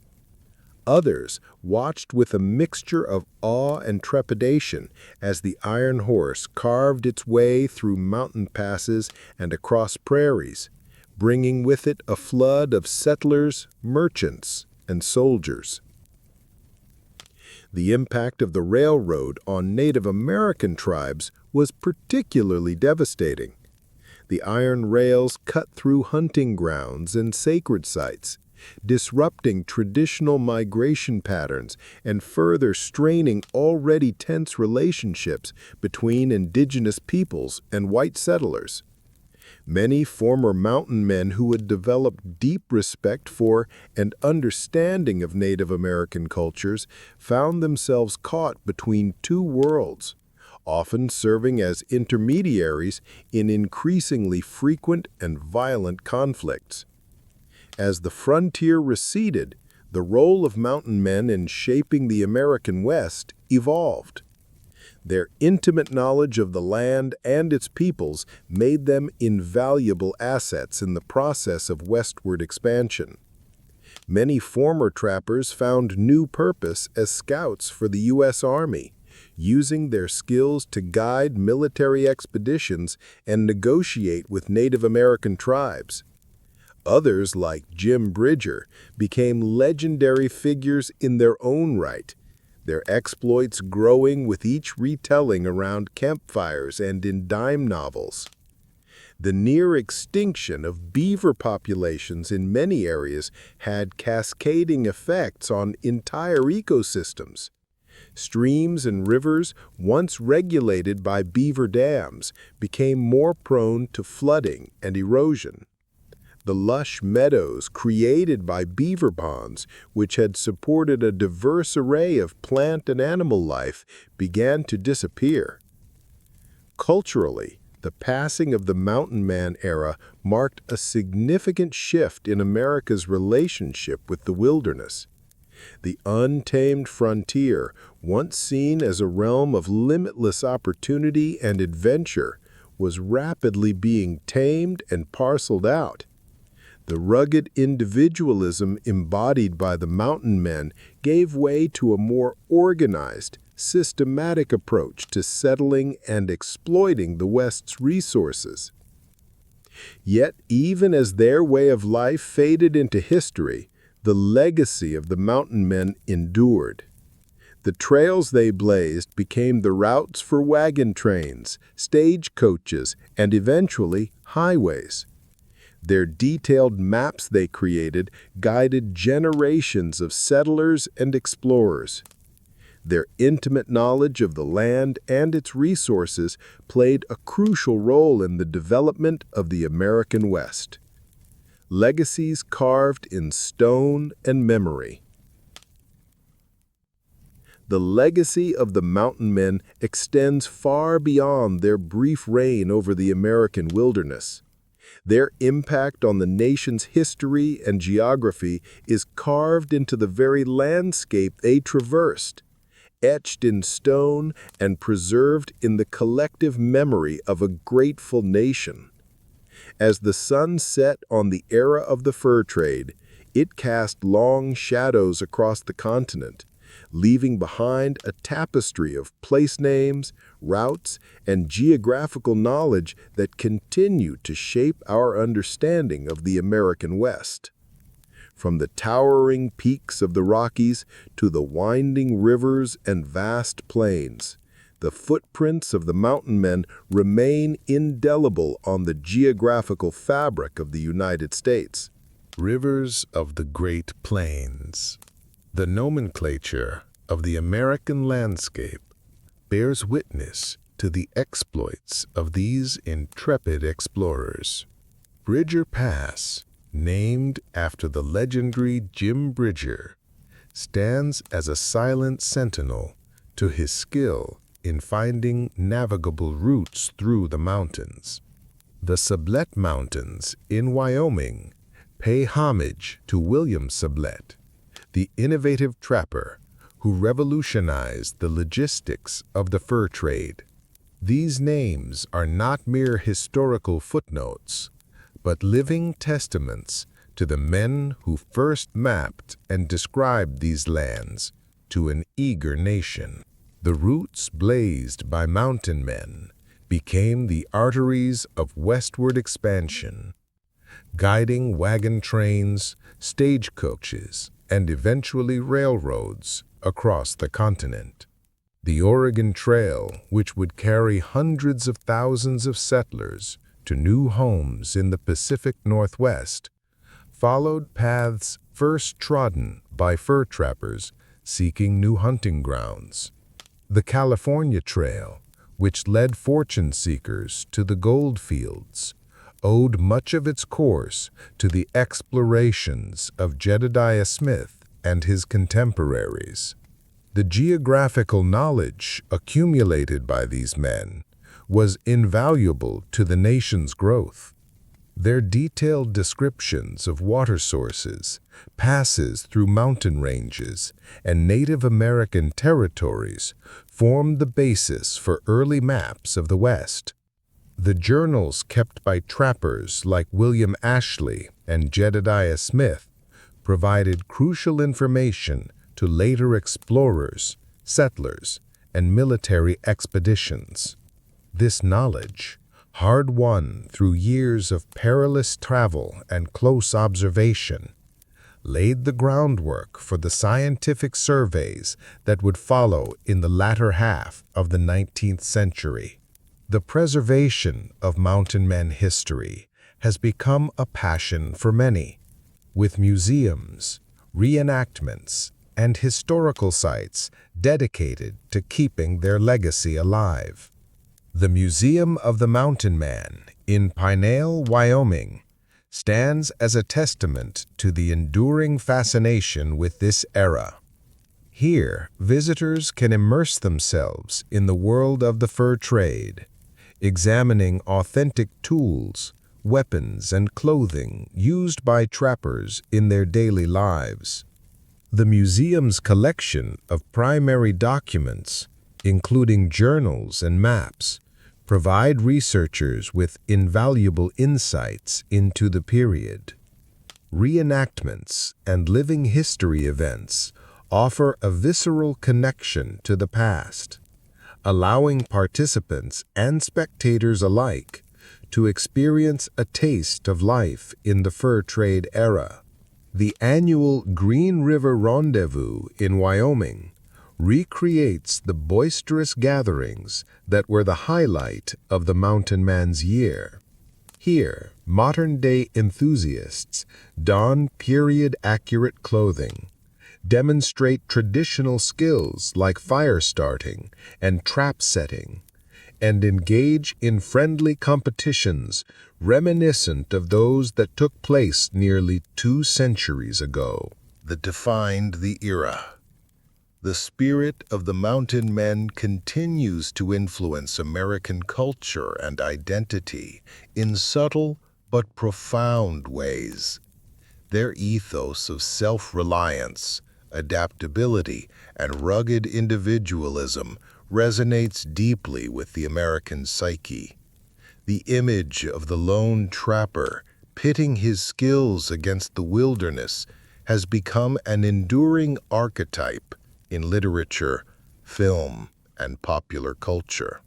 Others watched with a mixture of awe and trepidation as the iron horse carved its way through mountain passes and across prairies, bringing with it a flood of settlers, merchants, and soldiers. The impact of the railroad on Native American tribes was particularly devastating. The iron rails cut through hunting grounds and sacred sites, disrupting traditional migration patterns and further straining already tense relationships between indigenous peoples and white settlers. Many former mountain men who had developed deep respect for and understanding of Native American cultures found themselves caught between two worlds, often serving as intermediaries in increasingly frequent and violent conflicts. As the frontier receded, the role of mountain men in shaping the American West evolved. Their intimate knowledge of the land and its peoples made them invaluable assets in the process of westward expansion. Many former trappers found new purpose as scouts for the U.S. Army, using their skills to guide military expeditions and negotiate with Native American tribes. Others, like Jim Bridger, became legendary figures in their own right, their exploits growing with each retelling around campfires and in dime novels. The near extinction of beaver populations in many areas had cascading effects on entire ecosystems. Streams and rivers, once regulated by beaver dams, became more prone to flooding and erosion. The lush meadows created by beaver ponds, which had supported a diverse array of plant and animal life, began to disappear. Culturally, the passing of the mountain man era marked a significant shift in America's relationship with the wilderness. The untamed frontier, once seen as a realm of limitless opportunity and adventure, was rapidly being tamed and parceled out. The rugged individualism embodied by the mountain men gave way to a more organized, systematic approach to settling and exploiting the West's resources. Yet, even as their way of life faded into history, the legacy of the mountain men endured. The trails they blazed became the routes for wagon trains, stagecoaches, and eventually highways. Their detailed maps they created guided generations of settlers and explorers. Their intimate knowledge of the land and its resources played a crucial role in the development of the American West. Legacies carved in stone and memory. The legacy of the mountain men extends far beyond their brief reign over the American wilderness. Their impact on the nation's history and geography is carved into the very landscape they traversed, etched in stone and preserved in the collective memory of a grateful nation. As the sun set on the era of the fur trade, it cast long shadows across the continent, leaving behind a tapestry of place names, routes, and geographical knowledge that continue to shape our understanding of the American West. From the towering peaks of the Rockies to the winding rivers and vast plains, the footprints of the mountain men remain indelible on the geographical fabric of the United States. Rivers of the Great Plains. The nomenclature of the American landscape bears witness to the exploits of these intrepid explorers. Bridger Pass, named after the legendary Jim Bridger, stands as a silent sentinel to his skill in finding navigable routes through the mountains. The Sublett Mountains in Wyoming pay homage to William Sublett, the innovative trapper who revolutionized the logistics of the fur trade. These names are not mere historical footnotes, but living testaments to the men who first mapped and described these lands to an eager nation. The routes blazed by mountain men became the arteries of westward expansion, guiding wagon trains, stagecoaches, and eventually railroads across the continent. The Oregon Trail, which would carry hundreds of thousands of settlers to new homes in the Pacific Northwest, followed paths first trodden by fur trappers seeking new hunting grounds. The California Trail, which led fortune seekers to the gold fields, owed much of its course to the explorations of Jedediah Smith and his contemporaries. The geographical knowledge accumulated by these men was invaluable to the nation's growth. Their detailed descriptions of water sources, passes through mountain ranges, and Native American territories formed the basis for early maps of the West. The journals kept by trappers like William Ashley and Jedediah Smith provided crucial information to later explorers, settlers, and military expeditions. This knowledge, hard-won through years of perilous travel and close observation, laid the groundwork for the scientific surveys that would follow in the latter half of the 19th century. The preservation of mountain men history has become a passion for many, with museums, reenactments, and historical sites dedicated to keeping their legacy alive. The Museum of the Mountain Man in Pinale, Wyoming, stands as a testament to the enduring fascination with this era. Here, visitors can immerse themselves in the world of the fur trade, examining authentic tools, weapons, and clothing used by trappers in their daily lives. The museum's collection of primary documents, including journals and maps, provide researchers with invaluable insights into the period. Reenactments and living history events offer a visceral connection to the past, allowing participants and spectators alike to experience a taste of life in the fur trade era. The annual Green River Rendezvous in Wyoming recreates the boisterous gatherings that were the highlight of the mountain man's year. Here, modern-day enthusiasts don period-accurate clothing, demonstrate traditional skills like fire starting and trap setting, and engage in friendly competitions reminiscent of those that took place nearly 2 centuries ago. That defined the era. The spirit of the mountain men continues to influence American culture and identity in subtle but profound ways. Their ethos of self-reliance, adaptability, and rugged individualism resonates deeply with the American psyche. The image of the lone trapper pitting his skills against the wilderness has become an enduring archetype in literature, film, and popular culture.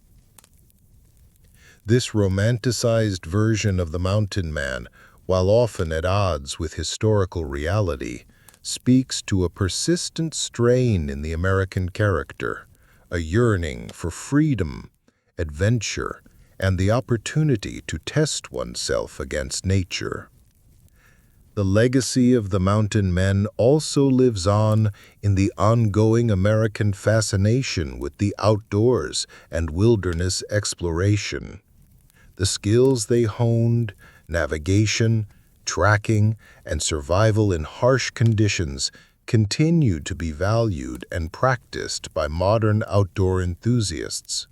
This romanticized version of the mountain man, while often at odds with historical reality, speaks to a persistent strain in the American character, a yearning for freedom, adventure, and the opportunity to test oneself against nature. The legacy of the mountain men also lives on in the ongoing American fascination with the outdoors and wilderness exploration. The skills they honed, navigation, tracking, and survival in harsh conditions, continue to be valued and practiced by modern outdoor enthusiasts.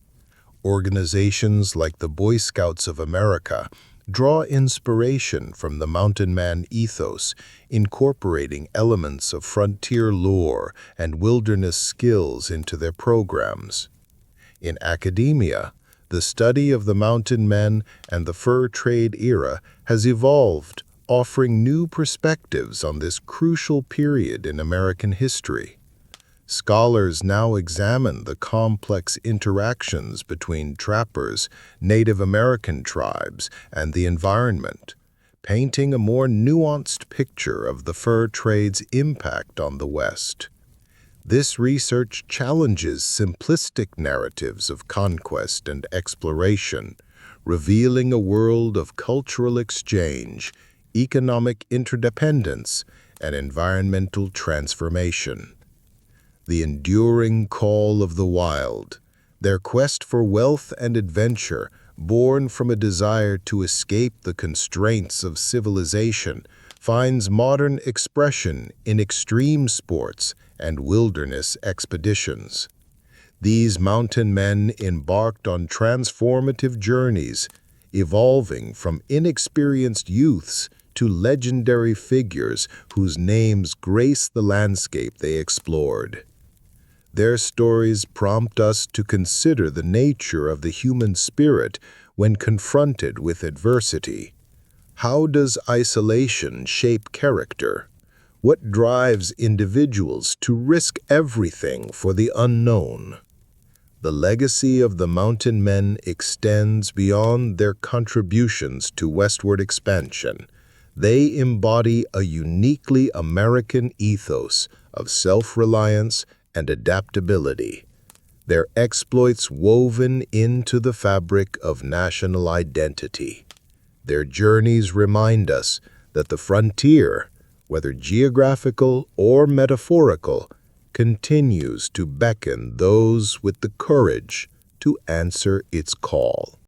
Organizations like the Boy Scouts of America draw inspiration from the mountain man ethos, incorporating elements of frontier lore and wilderness skills into their programs. In academia, the study of the mountain men and the fur trade era has evolved, offering new perspectives on this crucial period in American history. Scholars now examine the complex interactions between trappers, Native American tribes, and the environment, painting a more nuanced picture of the fur trade's impact on the West. This research challenges simplistic narratives of conquest and exploration, revealing a world of cultural exchange, economic interdependence, and environmental transformation. The enduring call of the wild, their quest for wealth and adventure, born from a desire to escape the constraints of civilization, finds modern expression in extreme sports and wilderness expeditions. These mountain men embarked on transformative journeys, evolving from inexperienced youths to legendary figures whose names grace the landscape they explored. Their stories prompt us to consider the nature of the human spirit when confronted with adversity. How does isolation shape character? What drives individuals to risk everything for the unknown? The legacy of the mountain men extends beyond their contributions to westward expansion. They embody a uniquely American ethos of self-reliance and adaptability, their exploits woven into the fabric of national identity. Their journeys remind us that the frontier, whether geographical or metaphorical, continues to beckon those with the courage to answer its call.